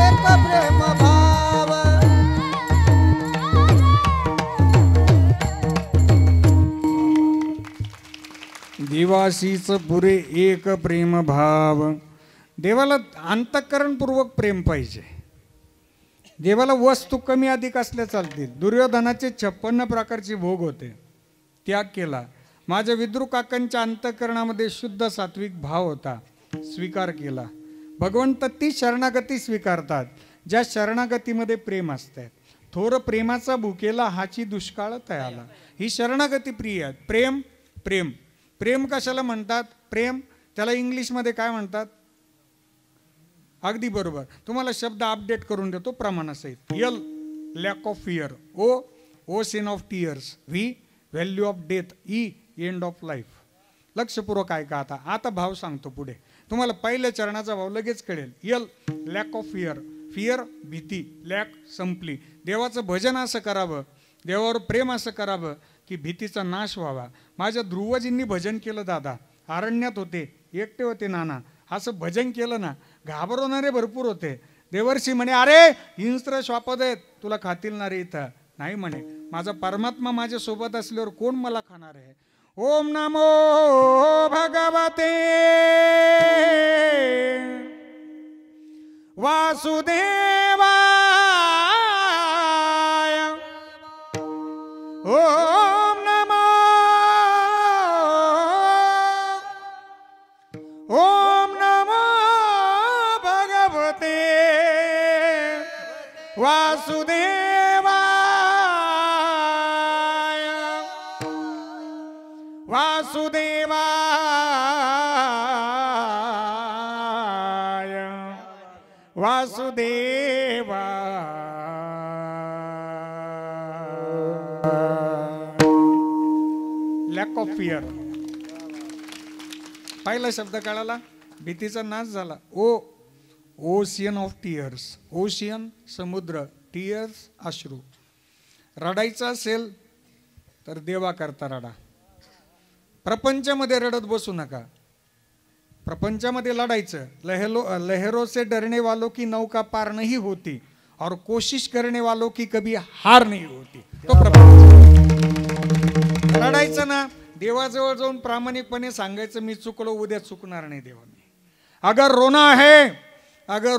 एक प्रेम भाव. देवासीच पुरे एक प्रेम भाव. देवाला अंतःकरणपूर्वक प्रेम पाहिजे. देवाला वस्तू कमी अधिक असल्या चालतील. दुर्योधनाचे 56 प्रकारचे भोग होते, त्याग केला. माझ्या विद्रू काकांच्या अंतःकरणामध्ये शुद्ध सात्विक भाव होता, स्वीकार केला. भगवंत ती शरणागती स्वीकारतात ज्या शरणागतीमध्ये प्रेम असते. थोर प्रेमाचा भुकेला हाची दुष्काळ तयाला. ही शरणागती प्रिय आहे. प्रेम प्रेम प्रेम कशाला म्हणतात? प्रेम त्याला इंग्लिशमध्ये काय म्हणतात? अगदी बरोबर. तुम्हाला शब्द अपडेट करून देतो प्रमाणासहित. L lack of fear. O ocean of tears. V value of death. E end of life. लक्षपूर्वक ऐका आता. आता भाव सांगतो पुढे. तुम्हाला पहिल्या चरणाचा भाव लगेच कळेल. L lack of fear. Fear भीती. लॅक संपली. देवाचं भजन असं करावं, देवावर प्रेम असं करावं की भीतीचा नाश व्हावा. माझ्या ध्रुवजींनी भजन केलं दादा. अरण्यात होते, एकटे होते नाना. असं भजन केलं ना, घाबरवणारे भरपूर होते. देवर्षी म्हणे अरे हिंस्त्र श्वापद आहेत, तुला खातील ना रे इथं. नाही म्हणे, माझा परमात्मा माझ्या सोबत असल्यावर कोण मला खाणार आहे. ओम नमो भगवते वासुदेवाय. ओम नमो भगवते वासुदेवाय. वासुदेवाय वासुदेवा. Lakh of fear. पहिला शब्द कळाला, भीतीचा नाश झाला. ओ ओशियन ऑफ टीयर्स. ओशियन समुद्र, टीयर्स अश्रू. रडायचं असेल तर देवा करता रडा. प्रपंचामध्ये रडत बसू नका. प्रपंचामध्ये लढायचं. लहरों से डरने वालों की नौका पार नहीं होती और कोशिश करने वालों की कभी हार नहीं होती. तो प्रपंच. लढायचं ना, देवाजवळ जाऊन प्रामाणिकपणे सांगायचं मी चुकलो, उद्या चुकणार नाही देवा मी. अगर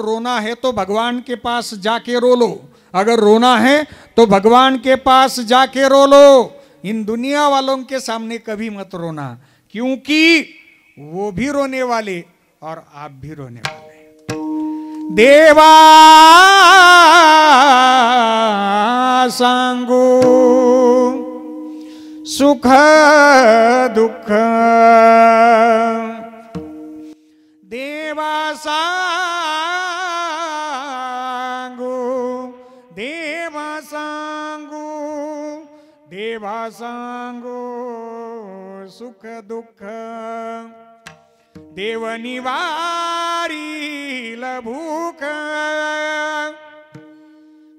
रोना है तो भगवान के पास जाके रो लो. अगर रोना है तो भगवान के पास जाके रो लो. इन दुनिया वालों के सामने कभी मत रोना, क्योंकि वो भी रोने वाले और आप भी रोने वाले. देवा सांगू सुख दुःख. देवा सांगू, देवा सांगू, देवा सांगू सुख दुःख. देव निवारील भूक.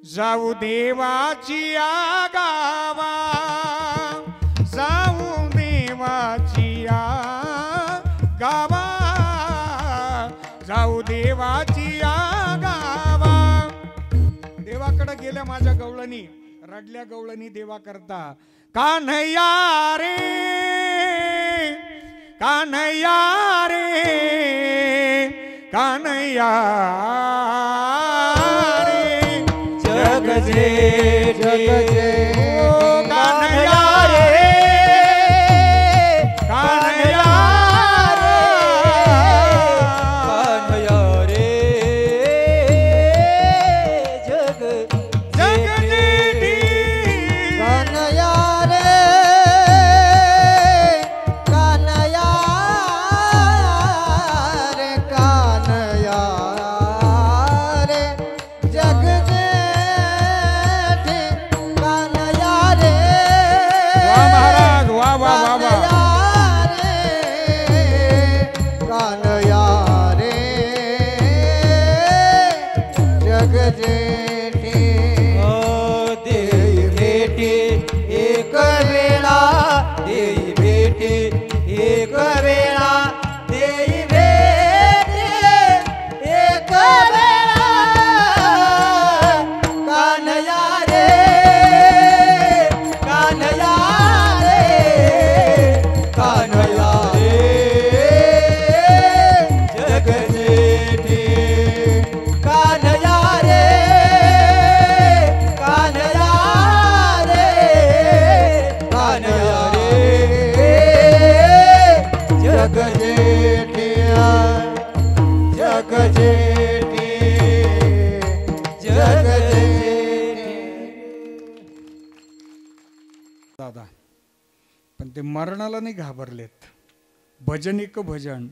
जाऊ देवाची गावा, जाऊ देवाची गावा, जाऊ देवाची गावा. देवाकडे गेल्या माझ्या गवळणी, रडल्या गवळणी देवा करता. कान्हैया रे, कान्हैया रे, कान्हैया रे. जग जेठी कान्हैया रे, कान्हैया रे, कान्हैया रे. जग जेठी कान्हैया रे, कान्हैया रे, कान्हैया रे. जग जेठी कान्हैया रे. वाह महाराज, वाह वाह वाह वाह. कान्हैया रे, जग जेठी. देई भेटी एक वेळा, देई भेटी एक वेळा, देई भेटी एक वेळा. कान्हैया रे, कान्हैया रे, कान्हैया रे. जग जेठी कान्हैया रे, कान्हैया रे, कान्हैया रे. जग जेठी, जग जेठी, जग जेठी. दादा पण ते मरणाला नाही घाबरलेत. भजनिक भजन.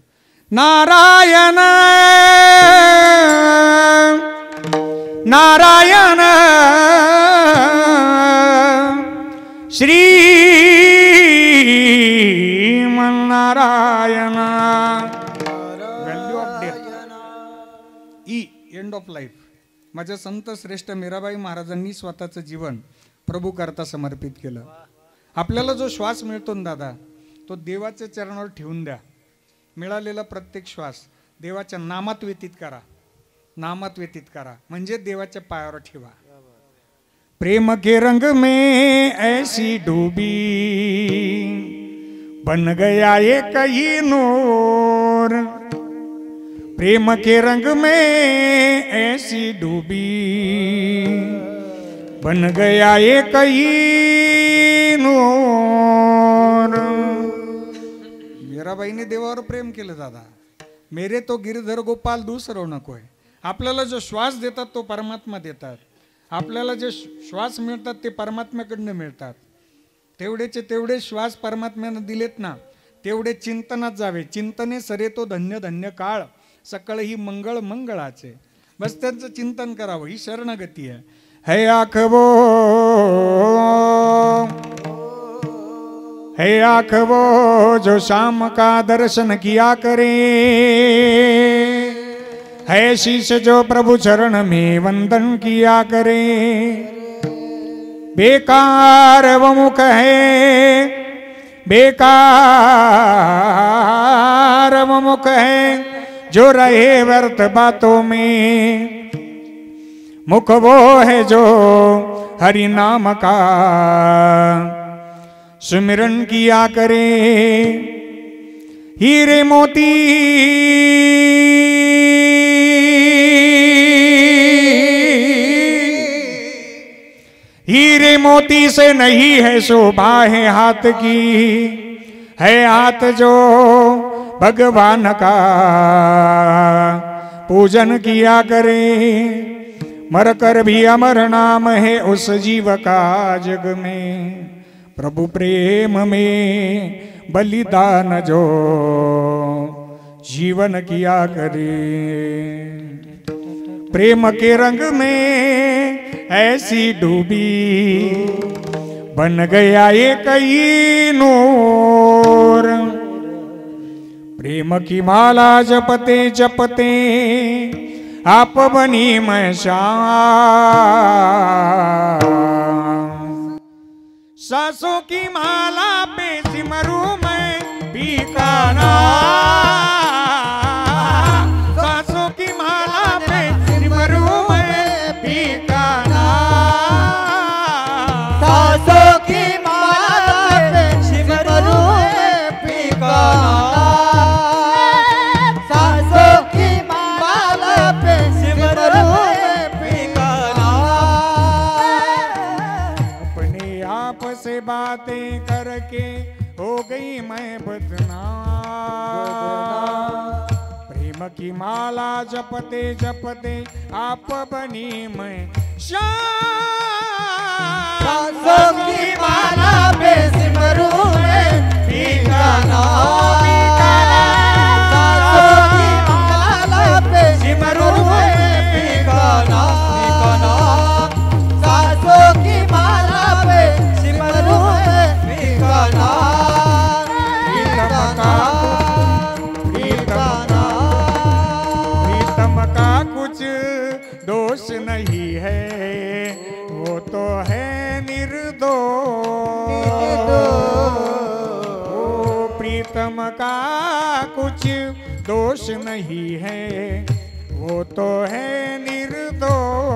Narayan Narayan Sriman Narayana. Value of death. End of life. माझ्या संत श्रेष्ठ मीराबाई महाराजांनी स्वतःचं जीवन प्रभू करता समर्पित केलं. आपल्याला जो श्वास मिळतो ना दादा, तो देवाच्या चरणावर ठेवून द्या. मिळालेला प्रत्येक श्वास देवाच्या नामात व्यतीत करा. नामात व्यतीत करा म्हणजे देवाच्या पायावर ठेवा. प्रेम के रंग में ऐसी डूबी बन गया एक ही नूर. प्रेम के रंग में ऐसी डूबी बन गया एक ही नूर. मीराबाईने देवावर प्रेम केलं दादा. मेरे तो गिरधर गोपाल दूसरो नको आहे. आपल्याला जो श्वास देतात तो परमात्मा देतात. आपल्याला जे श्वास मिळतात ते परमात्म्याकडनं मिळतात. तेवढेचे तेवढे श्वास परमात्म्यानं दिलेत ना, तेवढे चिंतनात जावे. चिंतने सरे तो धन्य धन्य काळ, सकळ ही मंगळ मंगळाचे. बस त्यांचं चिंतन करावं, ही शरणागती आहे. है आखवो है आखवो जो शाम का दर्शन किया करे. है शीश जो प्रभु चरण में वंदन किया करे. बेकार वो मुख है, बेकार वो मुख है जो रहे व्यर्थ बातों में. मुख वो है जो हरि नाम का सुमिरन किया करे. हीरे मोती हीरे मोती से नहीं है शोभा है हाथ की. है हाथ जो भगवान का पूजन किया करे. मर कर भी अमर नाम है उस जीव का जग में. प्रभु प्रेम में बलिदान जो जीवन किया करे. प्रेम के रंग में ऐसी डूबी बन गया एक ही नूर. प्रेम की माला जपते जपते आप बनी मैं श्याम. सासों की माला पे सिमरू मैं बीकाना. सासों की माला पे सिमरू मैं बीकाना. सासों की माला पे सिमरू मैं बीकाना. सासों की माला पे सिमरू मैं बीकाना. अपने आप से बातें करके हो गई मैं बदनाम. प्रेम की माला जपते जपते आप बनी मैं श्याम. सासों की माला पे सिमरू मैं बीकाना. सासों की माला पे सिमरू मैं बीकाना. सासों की माला पे सिमरू मैं बीकाना. प्रीतम का कुछ दोष नहीं है, वो तो है निर्दोष. ओ प्रीतम का कुछ दोष नहीं है, वो तो है निर्दोष.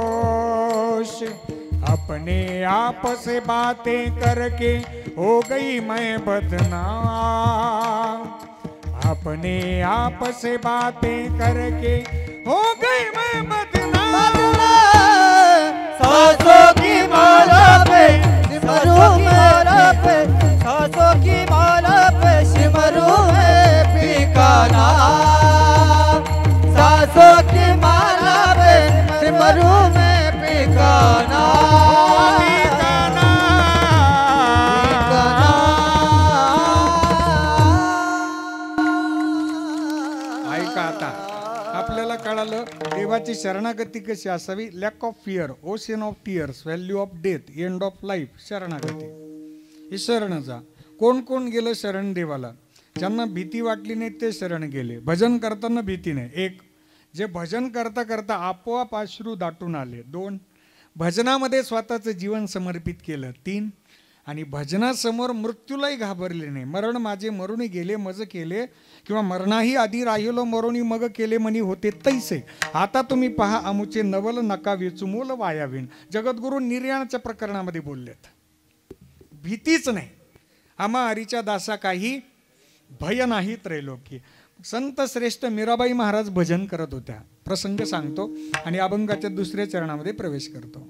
अपने आप से बातें करके हो गई मैं बदनाम. अपने आप से बातें करके हो गई मैं बदनाम. सासों की माला पे सिमरू माला पे. सासों की माला पे सिमरू है बीकाना. सासों की माला पे सिमरू में बीकाना. ऐका आता आपल्याला कळालं देवाची शरणागती कशी असावी. Lakh of fear, ocean of tears, value of death, end of life. शरणागती ही शरण जा. कोण कोण गेलं शरण देवाला? ज्यांना भीती वाटली नाही ते शरण गेले. भजन करताना भीती नाही. एक, जे भजन करता करता आपोआप अश्रू दाटून आले. 2, भजनामध्ये स्वतःचं जीवन समर्पित केलं. 3, आणि भजनासमोर मृत्यूलाही घाबरले नाही. मरण माझे मरुणी गेले मज केले, किंवा मरणाही आधी राहिलो मरुणी मग केले म्हणी होते तैसे. आता तुम्ही पहा अमुचे नवल नका वेचू मोल वायावीन. जगद्गुरु निर्याणाच्या प्रकरणामध्ये बोललेत. भीतीच नाही. आम्हा हरीच्या दासा काही भय नाही त्रैलोकी. संत श्रेष्ठ मीराबाई महाराज भजन करत होत्या. प्रसंग सांगतो आणि अभंगाच्या दुसऱ्या चरणामध्ये प्रवेश करतो.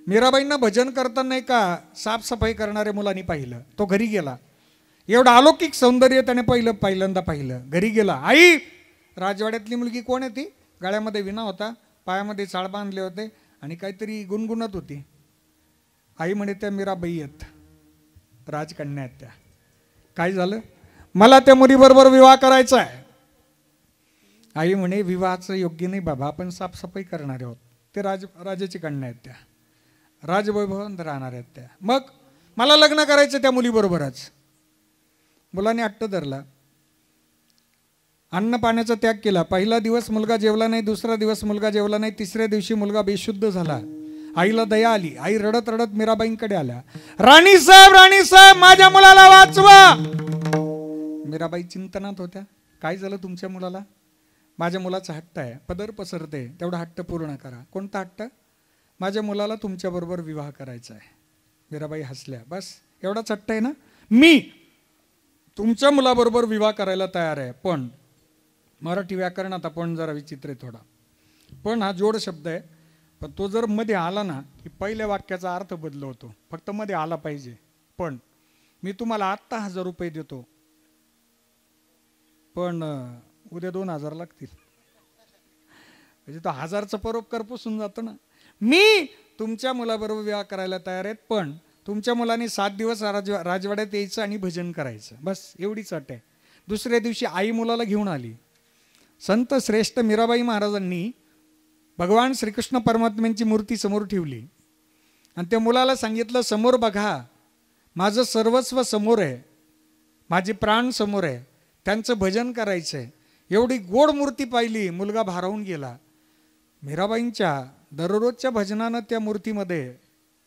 मीराबाईंना भजन करताना एका साफसफाई करणाऱ्या मुलांनी पाहिलं. तो घरी गेला. एवढं अलौकिक सौंदर्य त्याने पहिल्यांदा पाहिलं. घरी गेला. आई, राजवाड्यातली मुलगी कोण आहे ती? गळ्यामध्ये विणा होता, पायामध्ये चाळ बांधले होते आणि काहीतरी गुणगुणत होती. आई म्हणे त्या मीराबाई आहेत, राजकन्या आहेत त्या. काय झालं? मला त्या मुलीबरोबर विवाह करायचा आहे. आई म्हणे विवाहाचं योग्य नाही बाबा, आपण साफसफाई करणार आहोत. ते राजाची कन्या आहेत त्या, राजवैभवात राहणार आहेत त्या. मग मला लग्न करायचं त्या मुलीबरोबरच. मुलाने हट्ट धरला. अन्न पाण्याचा त्याग केला. पहिला दिवस मुलगा जेवला नाही, दुसरा दिवस मुलगा जेवला नाही, तिसऱ्या दिवशी मुलगा बेशुद्ध झाला. आईला दया आली. आई रडत रडत मीराबाईंकडे आल्या. राणी साहेब, माझ्या मुलाला वाचवा. मीराबाई चिंतनात होत्या. काय झालं तुमच्या मुलाला? माझ्या मुलाचा हट्ट आहे, पदर पसरते, तेवढा हट्ट पूर्ण करा. कोणता हट्ट? माझ्या मुलाला तुमच्याबरोबर विवाह करायचा आहे. मीराबाई हसल्या. बस एवढाच हट्ट आहे ना? मी तुमच्या मुलाबरोबर विवाह करायला तयार आहे, पण मराठी व्याकरणात आपण जरा विचित्र आहे थोडा. पण हा जोड शब्द आहे, पण तो जर मध्ये आला ना की पहिल्या वाक्याचा अर्थ बदलवतो. फक्त मध्ये आला पाहिजे. पण मी तुम्हाला आत्ता 1000 रुपये देतो, पण उद्या 2000 लागतील. म्हणजे तो 1000चा परोपकार पुसून जातो ना. मी तुमच्या मुलाबरोबर विवाह करायला तयार आहेत, पण तुमच्या मुलाने 7 दिवस राजवाड्यात यायचं आणि भजन करायचं. बस एवढीच अट आहे. दुसऱ्या दिवशी आई मुलाला घेऊन आली. संत श्रेष्ठ मीराबाई महाराजांनी भगवान श्रीकृष्ण परमात्म्यांची मूर्ती समोर ठेवली आणि त्या मुलाला सांगितलं, समोर बघा, माझं सर्वस्व समोर आहे, माझे प्राण समोर आहे, त्यांचं भजन करायचं आहे. एवढी गोड मूर्ती पाहिली, मुलगा भारावून गेला. मीराबाईंच्या दररोजच्या भजनानं त्या मूर्तीमध्ये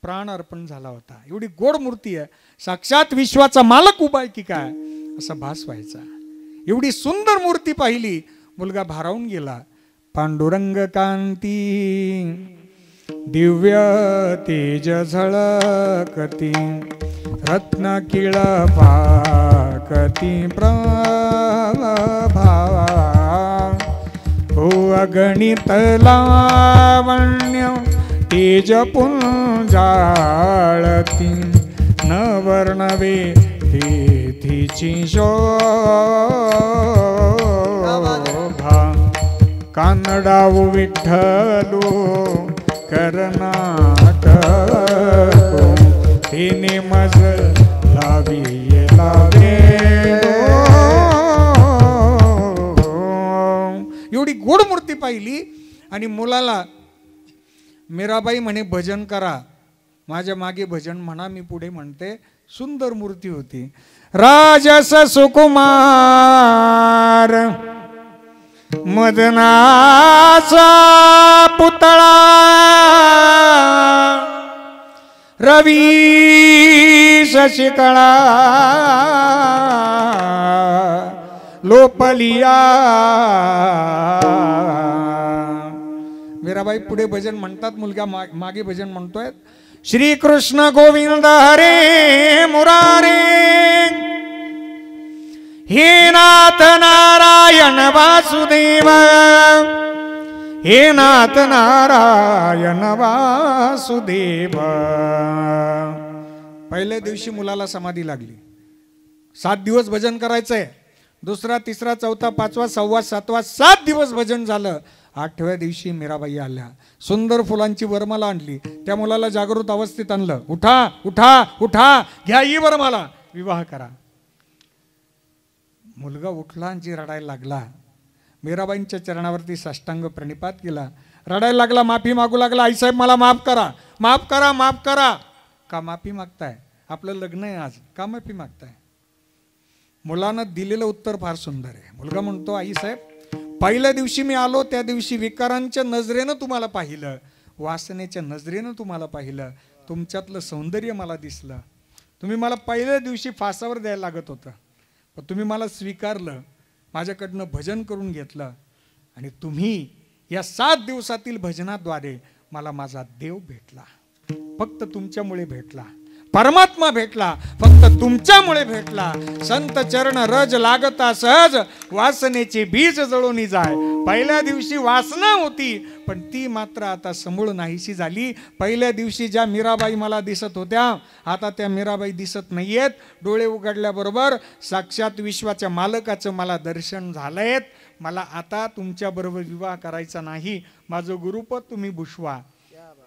प्राण अर्पण झाला होता. एवढी गोड मूर्ती आहे, साक्षात विश्वाचा मालक उभा आहे की काय असा भास व्हायचा. एवढी सुंदर मूर्ती पाहिली, मुलगा भारावून गेला. पांडुरंग कांती दिव्य तेज झळकती, रत्न किळ पाकती प्रभा, हो अगणित लावण्य तेज पुंजाळती, न वर्णवे तेथीची शोभा, कानडाऊ विठ्ठलो करनाटको, तिने मज लावी लावे. एवढी गोड मूर्ती पाहिली आणि मुलाला मीराबाई म्हणे भजन करा, माझ्या मागे भजन म्हणा, मी पुढे म्हणते. सुंदर मूर्ती होती. राजस सुकुमार मदनाचा पुतळा, रवी शशिकळा लोपलिया. मीराबाई पुढे भजन म्हणतात, मुलगा मागे भजन म्हणतोय. श्री कृष्ण गोविंद हरे मुरारे, हे नाथ नारायण वासुदेव, हे नाथ नारायण वासुदेव. पहिल्या दिवशी मुलाला समाधी लागली. 7 दिवस भजन करायचंय. दुसरा, तिसरा, चौथा, 5वा, 6वा, 7वा 7 दिवस भजन झालं. 8व्या दिवशी मीराबाई आल्या. सुंदर फुलांची वरमाला आणली. त्या मुलाला जागृत अवस्थेत आणलं. उठा उठा उठा, घ्या ही वरमाला, विवाह करा. मुलगा उठला आणि रडायला लागला. मीराबाईंच्या चरणावरती साष्टांग प्रणिपात केला, रडायला लागला, माफी मागू लागला, आईसाहेब मला माफ करा, माफ करा, माफ करा. का माफी मागताय? आपलं लग्न आहे आज, का माफी मागताय? मुलानं दिलेलं उत्तर फार सुंदर आहे. मुलगा म्हणतो, आईसाहेब पहिल्या दिवशी मी आलो त्या दिवशी विकारांच्या नजरेनं तुम्हाला पाहिलं, वासनेच्या नजरेनं तुम्हाला पाहिलं, तुमच्यातलं सौंदर्य मला दिसलं. तुम्ही मला पहिल्या दिवशी फासावर द्यायला लागत होतं, पण तुम्ही मला स्वीकारलं, माझ्याकडनं भजन करून घेतलं आणि तुम्ही या 7 दिवसातील भजनाद्वारे मला माझा देव भेटला. फक्त तुमच्यामुळे भेटला, परमात्मा भेटला, फक्त तुमच्यामुळे भेटला. संत चरण रज लागता सहज, वासनेचे बीज जळून जाय. पहिल्या दिवशी वासना होती, पण ती मात्र आता समूळ नाहीशी झाली. पहिल्या दिवशी ज्या मीराबाई मला दिसत होत्या, आता त्या मीराबाई दिसत नाहीयेत. डोळे उघडल्याबरोबर साक्षात विश्वाच्या मालकाचं मला दर्शन झालंय. मला आता तुमच्याबरोबर विवाह करायचा नाही. माझं गुरुपद तुम्ही भूषवा,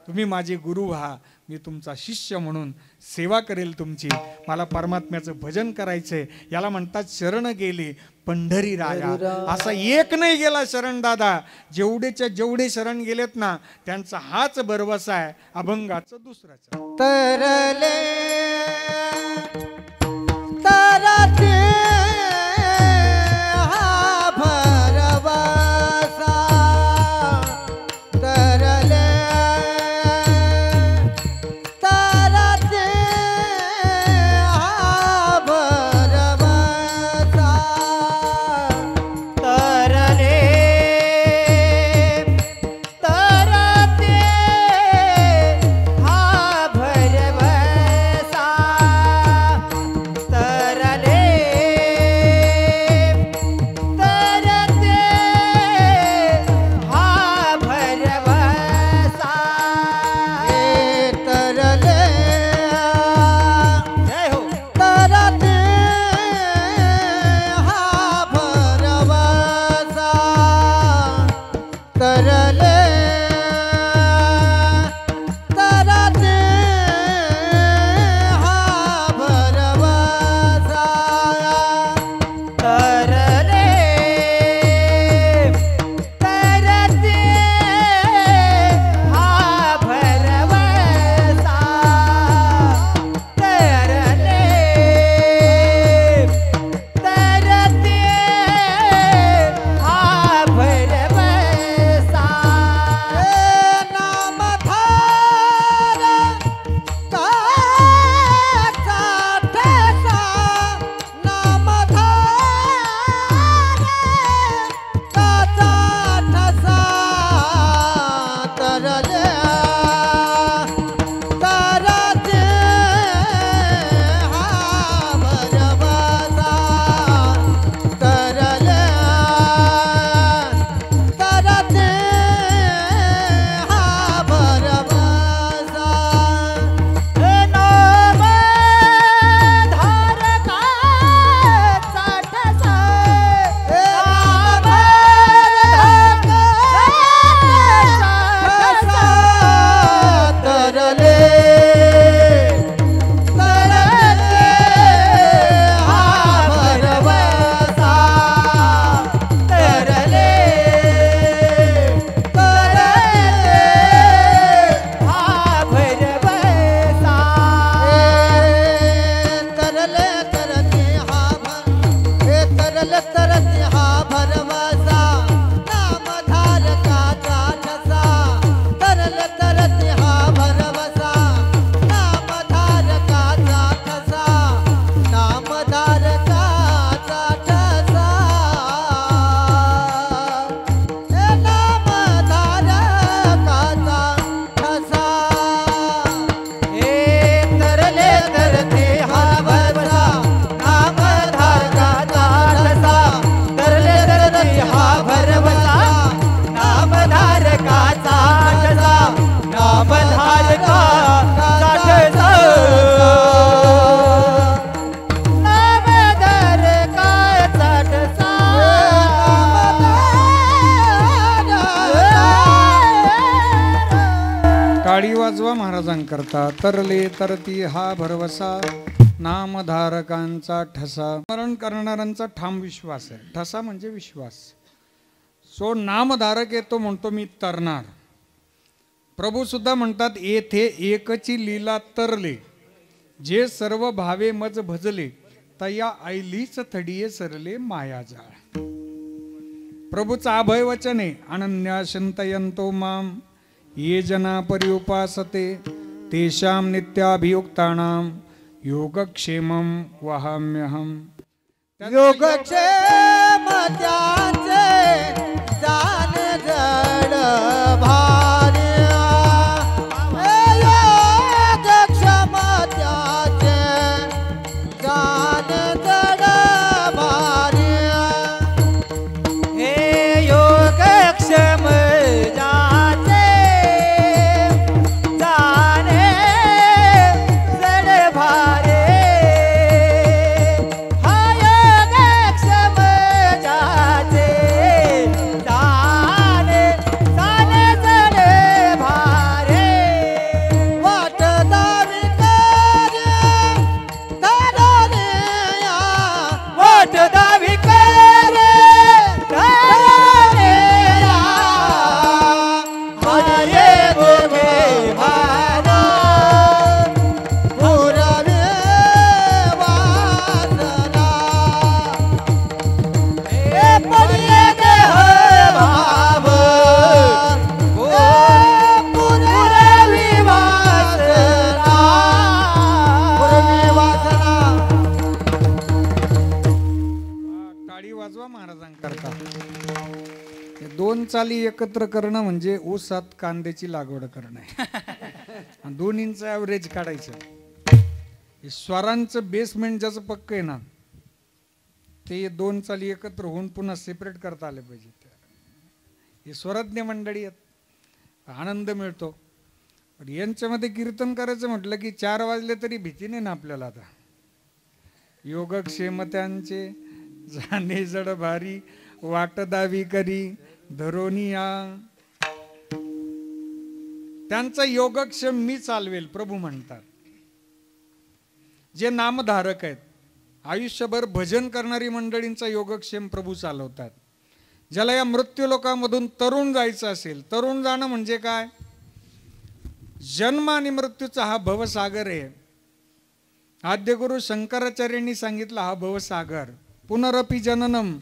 तुम्ही माझे गुरु व्हा, मी तुमचा शिष्य म्हणून सेवा करेल तुमची. मला परमात्म्याचं भजन करायचंय. याला म्हणतात शरण गेले पंढरी राया. असा एक नाही गेला शरण दादा, जेवढेच्या जेवढे शरण गेलेत ना, त्यांचा हाच भरवसा आहे, अभंगाचं दुसऱ्याच. तरले तरते हा भरवसा, तरले तरते हा भरवसा, तरले तरते हा भरवसा, तरले तरते हा भरवसा. हे तरले जय हो, तरते हा भरवसा, तरले तरते हा भरवसा, तरले तरते हा भरवसा, तरले तरते हा भरवसा. नामधार काचा ठसा, नामधार काचा ठसा, तरले तरते हा भरवसा, तरले तरते हा भरवसा. हे नामधार काचा ठसा, हे नामधार काचा ठसा, तरले तरते हा भरवसा, तरले तरते हा भरवसा. तरले तरते हा तरले तरते हा भरवसा, नामधार काचा ठसा, तरले तरते हा भरवसा, नामधार काचा ठसा, नामधार काचा ठसा, हे नामधार काचा ठसा. हे तरले तरते हा भरवसा, नामधार काचा ठसा, तरले तरते हा भरवसा, नामधार काचा ठसा, नामधार काचा ठसा, नामधार काचा ठसा, टाळी वाजवा महाराजांकरता. तरले तरती हा भरवसा, नामधारकांचा ठसा. स्मरण करणाऱ्यांचा ठाम विश्वास आहे. ठसा म्हणजे विश्वास. सो नामधारक येतो म्हणतो मी तरणार. प्रभू सुद्धा म्हणतात येथे एकची लीला तरले, जे सर्व भावे मज भजले, तया ऐलीच थडिये सरले मायाजाळ. प्रभूचा अभय वचन आहे, अनन्या चिंतयन्तो माम ये जना पर्युपासते तेषां नित्याभियुक्तानां योगक्षेमं वहाम्यहम्. योगक्षेम त्याचे जान जड भार्या, योगक्षेम त्याचे जान जड भार्या, हे योगक्षेम जाचे जाने जड भारे. दोन चाली एकत्र करणं म्हणजे ऊसात कांद्याची लागवड करणं आहे. दोन्हींचं ॲव्हरेज काढायचं. स्वरांचं बेसमेंट ज्याचं पक्क आहे ना, ते दोन चाली एकत्र होऊन पुन्हा सेपरेट करता आले पाहिजे. हे स्वरज्ञ मंडळी आहेत, आनंद मिळतो. पण यांच्यामध्ये कीर्तन करायचं म्हटलं की 4 वाजले तरी भीती नाही ना आपल्याला. आता योगक्षेमत्यांचे जाणे जड भारी, वाट दावी करी धरोनिया. त्यांचा योगक्षेम मी चालवेल प्रभू म्हणतात. जे नामधारक आहेत, आयुष्यभर भजन करणारी मंडळींचा योगक्षेम प्रभू चालवतात. ज्याला या मृत्यू लोकांमधून तरुण जायचं असेल, तरुण जाणं म्हणजे काय? जन्म आणि मृत्यूचा हा भवसागर आहे. आद्यगुरु शंकराचार्यांनी सांगितलं हा भवसागर. पुनरपि जननम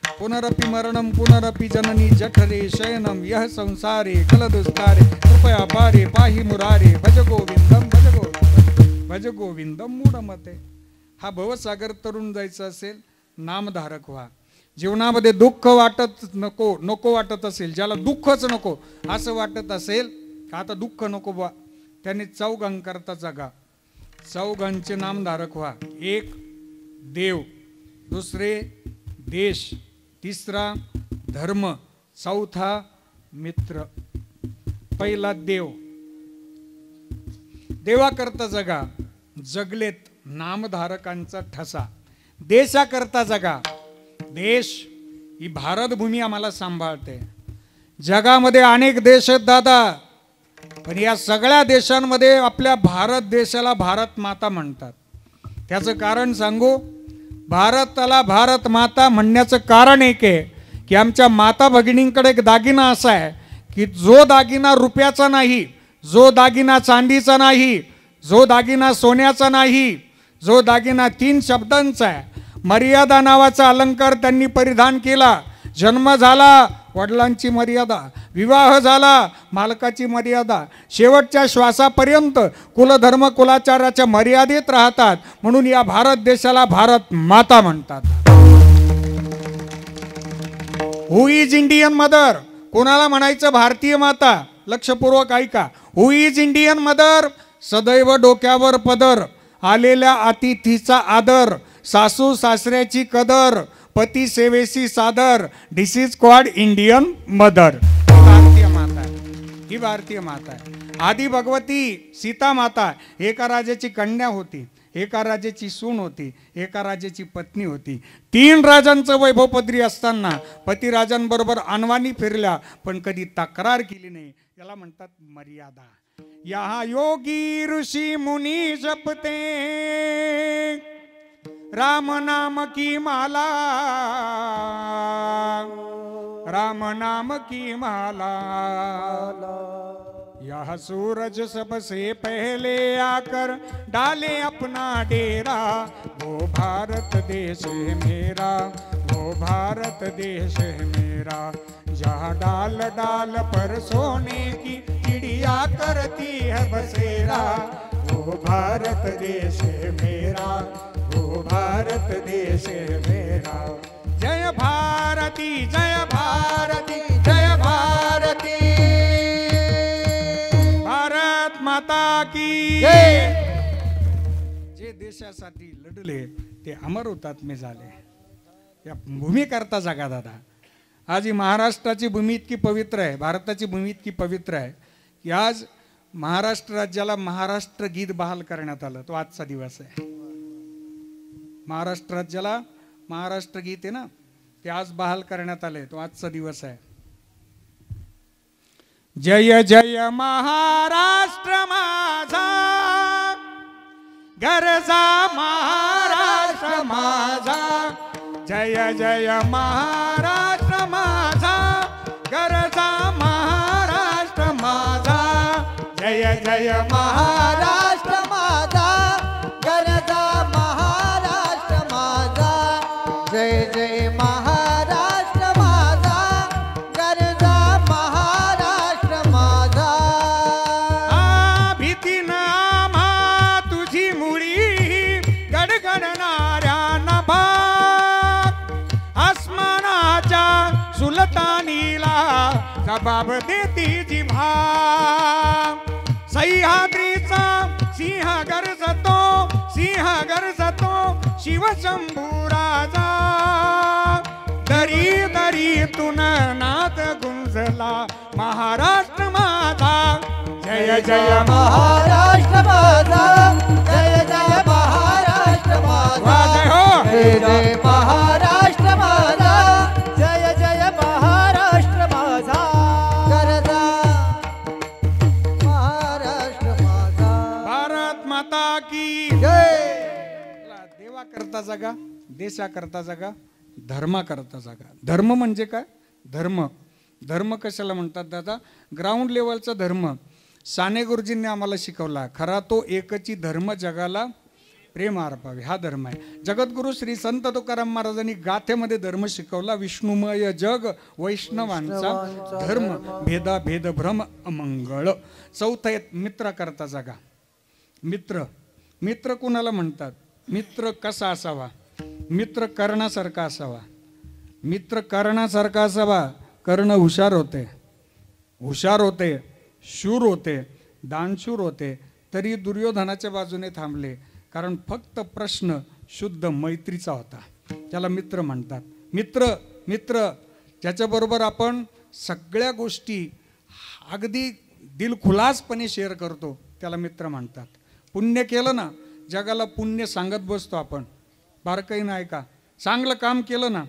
पुनरपि मरणम पुनरपि जननी जठरे शयनम यह संसारे कलदुस्तारे कृपया पारे पाहि मुरारे भज गोविंदम भज गोविंदम भज गोविंदम मूढमते. हा भवसागर तरुण जायचं असेल, नामधारक व्हा. जीवनामध्ये दुःख वाटत नको, नको वाटत असेल, ज्याला दुःखच नको असं वाटत असेल का आता दुःख नको बा, त्याने चौघांकरता जगा. चौघांचे नामधारक व्हा. एक देव, दुसरे देश, तिसरा धर्म, चौथा मित्र. पहिला देव. देवाकरता जगा. जगलेत नामधारकांचा ठसा. देशाकरता जगा. देश ही भारतभूमी आम्हाला सांभाळते. जगामध्ये अनेक देश आहेत दादा, पण या सगळ्या देशांमध्ये आपल्या भारत देशाला भारत माता म्हणतात. त्याचं कारण सांगू. भारताला भारत माता म्हणण्याचं कारण एक आहे की आमच्या माता भगिनींकडे एक दागिना असा आहे की जो दागिना रुपयाचा नाही, जो दागिना चांदीचा नाही, जो दागिना सोन्याचा नाही, जो दागिना 3 शब्दांचा आहे. मर्यादा नावाचा अलंकार त्यांनी परिधान केला. जन्म झाला वडिलांची मर्यादा, विवाह झाला मालकाची मर्यादा, शेवटच्या श्वासापर्यंत कुलधर्म कुलाचाराच्या मर्यादेत राहतात. म्हणून या भारत देशाला भारत माता म्हणतात. हु इज इंडियन मदर? कोणाला म्हणायचं भारतीय माता? लक्षपूर्वक ऐका. हु इज इंडियन मदर? सदैव डोक्यावर पदर, आलेल्या अतिथीचा आदर, सासू सासऱ्याची कदर, पती सेवेसी सादर. दिस इज कॉल्ड इंडियन मदर. भारतीय माता आहे, ही भारतीय माता आहे. आदि भगवती सीता माता एका राजाची कन्या होती, एका राजाची सून होती, एका राजाची पत्नी होती. 3 राजांचं वैभव पदरी असताना पतिराजांबरोबर अनवाणी फिरल्या, पण कधी तक्रार केली नाही. याला म्हणतात मर्यादा. यहाँ योगी ऋषी मुनी जपते राम नाम की माला, राम नाम की माला। यह सूरज सबसे पहले आकर डाले अपना डेरा, वो भारत देश है मेरा, वो भारत देश है मेरा। जहाँ डाल डाल पर सोने की चिड़िया करती है बसेरा, वो भारत देश है मेरा, वो भारत देश है मेरा। जय भारती जय भारती जय भारती, भारत माता की जे देशासाठी लढले ते अमर हुतात्मे झाले, या भूमी करता जगा दादा। आज ही महाराष्ट्राची भूमी इतकी पवित्र आहे, भारताची भूमी इतकी पवित्र आहे की आज महाराष्ट्र राज्याला महाराष्ट्र गीत बहाल करण्यात आलं, तो आजचा दिवस आहे। महाराष्ट्र राज्याला महाराष्ट्र गीत आहे ना, ते आज बहाल करण्यात आले, तो आजचा दिवस आहे। जय जय महाराष्ट्र माझा, गरजा महाराष्ट्र माझा, जय जय महाराष्ट्र माझा, गरजा महाराष्ट्र माझा, जय जय महाराष्ट्र माझा, गरजा महाराष्ट्र माझा, जय जय महाराष्ट्र माझा, गरजा महाराष्ट्र माझा। भीती न आम्हा तुझी मुळी गडगडणाऱ्या नभा, आसमानाच्या सुलतानीला जबाब देती जिव्हा। सह्याद्रीचा सिंह गरजतो, सिंह गरजतो शिवशंभू राजा, दरी दरीतून नाद गुंजला महाराष्ट्र माझा। जय जय महाराष्ट्र माझा, जय जय महाराष्ट्र माझा, जय जय महाराष्ट्र माझा, जय जय महाराष्ट्र माझा, गरजा महाराष्ट्र माझा। भारत माता की जय। देवा करता जगा, देशा करता जगा, धर्मा करता जगा। धर्म म्हणजे काय? धर्म धर्म कशाला म्हणतात दादा? ग्राउंड लेवलचा धर्म साने गुरुजींनी आम्हाला शिकवला, खरा तो एकची धर्म जगाला प्रेम अर्पावे, हा धर्म आहे। जगद्गुरु श्री संत तुकाराम महाराजांनी गाथेमध्ये धर्म शिकवला, विष्णुमय जग वैष्णवांचा धर्म, भेदा भेद भ्रम अमंगळ। चौथा आहे मित्र करता जगा। मित्र मित्र कुणाला म्हणतात? मित्र कसा असावा? मित्र कर्णासारखा असावा, मित्र कर्णासारखा असावा। कर्ण हुशार होते, हुशार होते, शूर होते, दानशूर होते, तरी दुर्योधनाच्या बाजूने थांबले, कारण फक्त प्रश्न शुद्ध मैत्रीचा होता, त्याला मित्र म्हणतात। मित्र मित्र ज्याच्याबरोबर आपण सगळ्या गोष्टी अगदी दिलखुलासपणे शेअर करतो, त्याला मित्र म्हणतात। पुण्य केलं ना, जगाला पुण्य सांगत बसतो आपण, बारकाई नाही का? चांगलं काम केलं ना,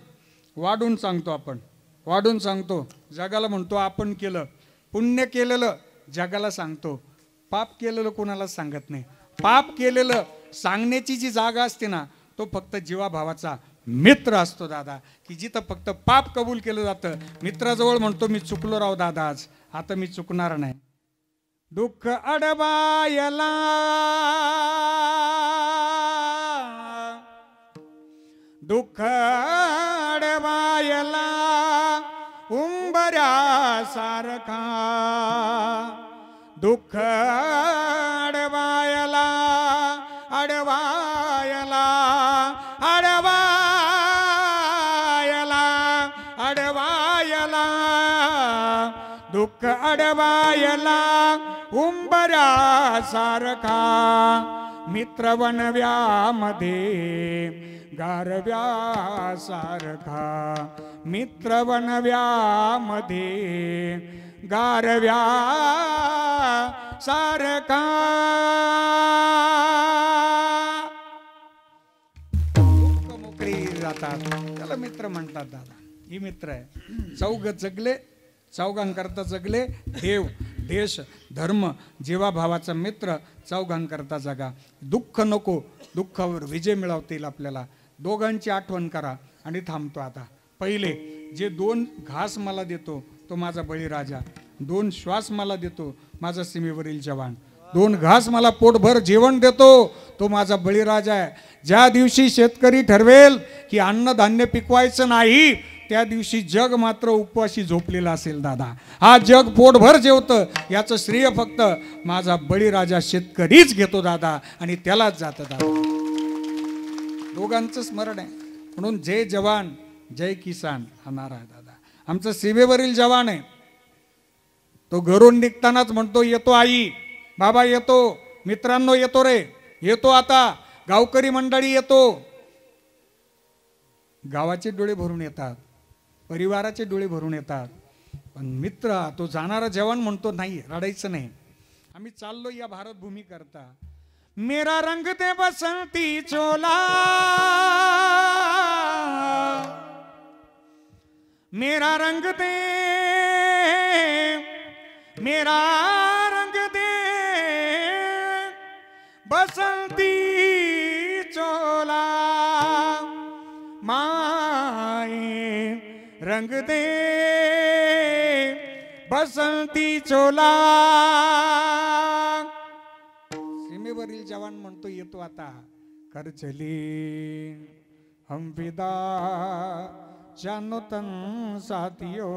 वाढून सांगतो आपण, वाढून सांगतो, जगाला म्हणतो आपण केलं। पुण्य केलेलं जगाला सांगतो, पाप केलेलं कोणालाच सांगत नाही। पाप केलेलं सांगण्याची जी जागा असते ना, तो फक्त जीवाभावाचा मित्र असतो दादा, की जिथं फक्त पाप कबूल केलं जातं। मित्राजवळ म्हणतो मी चुकलो राव दादा, आज आता मी चुकणार नाही। दुःख अडवायला दुःख अडवायला उंबऱ्यासारखा, दुःख अडवायला अडवायला अडवायला अडवायला, दुःख अडवायला उंबऱ्यासारखा, मित्र वनव्यामध्ये गारव्यासारखा, मित्र वनव्यामध्ये गारव्यासारखा। मोकळी जातात त्याला मित्र म्हणतात दादा, ही मित्र आहे। चौघ जगले, चौघांकरता जगले, देव देश धर्म जीवाभावाचा मित्र, चौघांकरता जगा। दुःख नको, दुःखावर विजय मिळवता येईल आपल्याला। दोघांची आठवण करा आणि थांबतो आता। पहिले जे 2 घास मला देतो तो माझा बळीराजा, 2 श्वास मला देतो माझा सीमेवरील जवान, 2 घास मला पोटभर जेवण देतो तो माझा बळीराजा आहे. ज्या दिवशी शेतकरी ठरवेल की अन्नधान्य पिकवायचं नाही त्या दिवशी जग मात्र उपवाशी झोपलेला असेल दादा. हा जग पोटभर जेवतं याचं श्रेय फक्त माझा बळीराजा शेतकरीच घेतो दादा, आणि त्यालाच जातं दादा. दोघांचं स्मरण आहे. म्हणून जय जवान जय किसान हा नारा आहे दादा. आमचा सीमेवरील जवान आहे तो घरून निघतानाच म्हणतो येतो आई, बाबा येतो, मित्रांनो येतो रे, येतो आता, गावकरी मंडळी येतो. गावाचे डोळे भरून येतात, परिवाराचे डोळे भरून येतात. पण मित्र तो जाणारा जवान म्हणतो नाही, रडायचं नाही, आम्ही चाललो या भारत भूमी करता. मेरा रंग दे बसंती चोला, मेरा रंग दे, मेरा रंग दे बसंती चोला, माए रंग दे बसंती चोला. सीमेवरील जवान म्हणतो येतो आता. कर चली हम विदा जानो तन साथियों,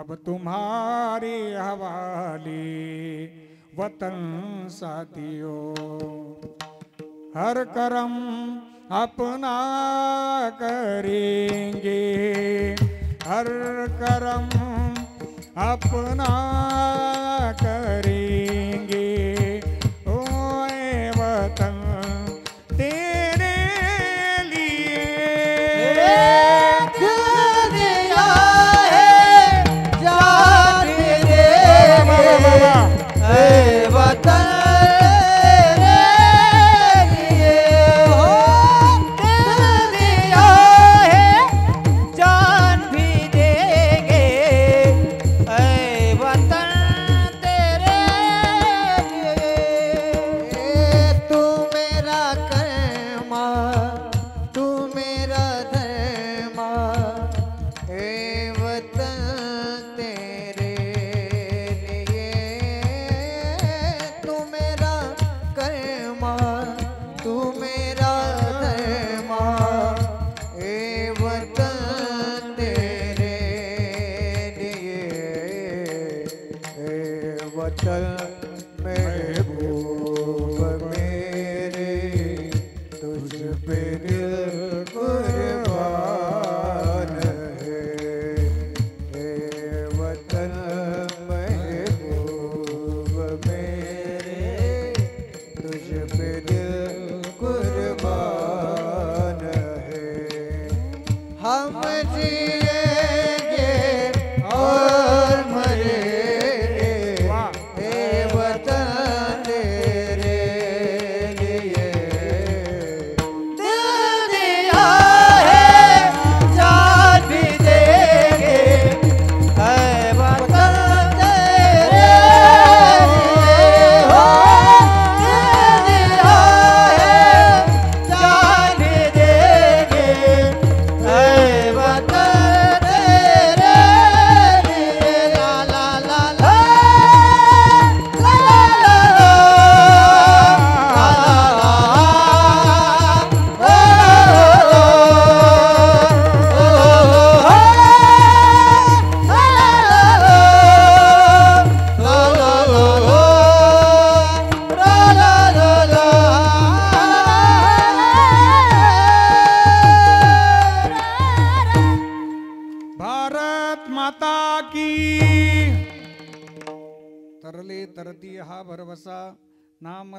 अब तुम्हारे हवाले वतन साथियों. हर करम अपना करेंगे, हर करम अपना करेंगे, ओए वतन तेरे लिए. दिया है जान देंगे, ऐ वतन तरले तरती हा भरवसा नाम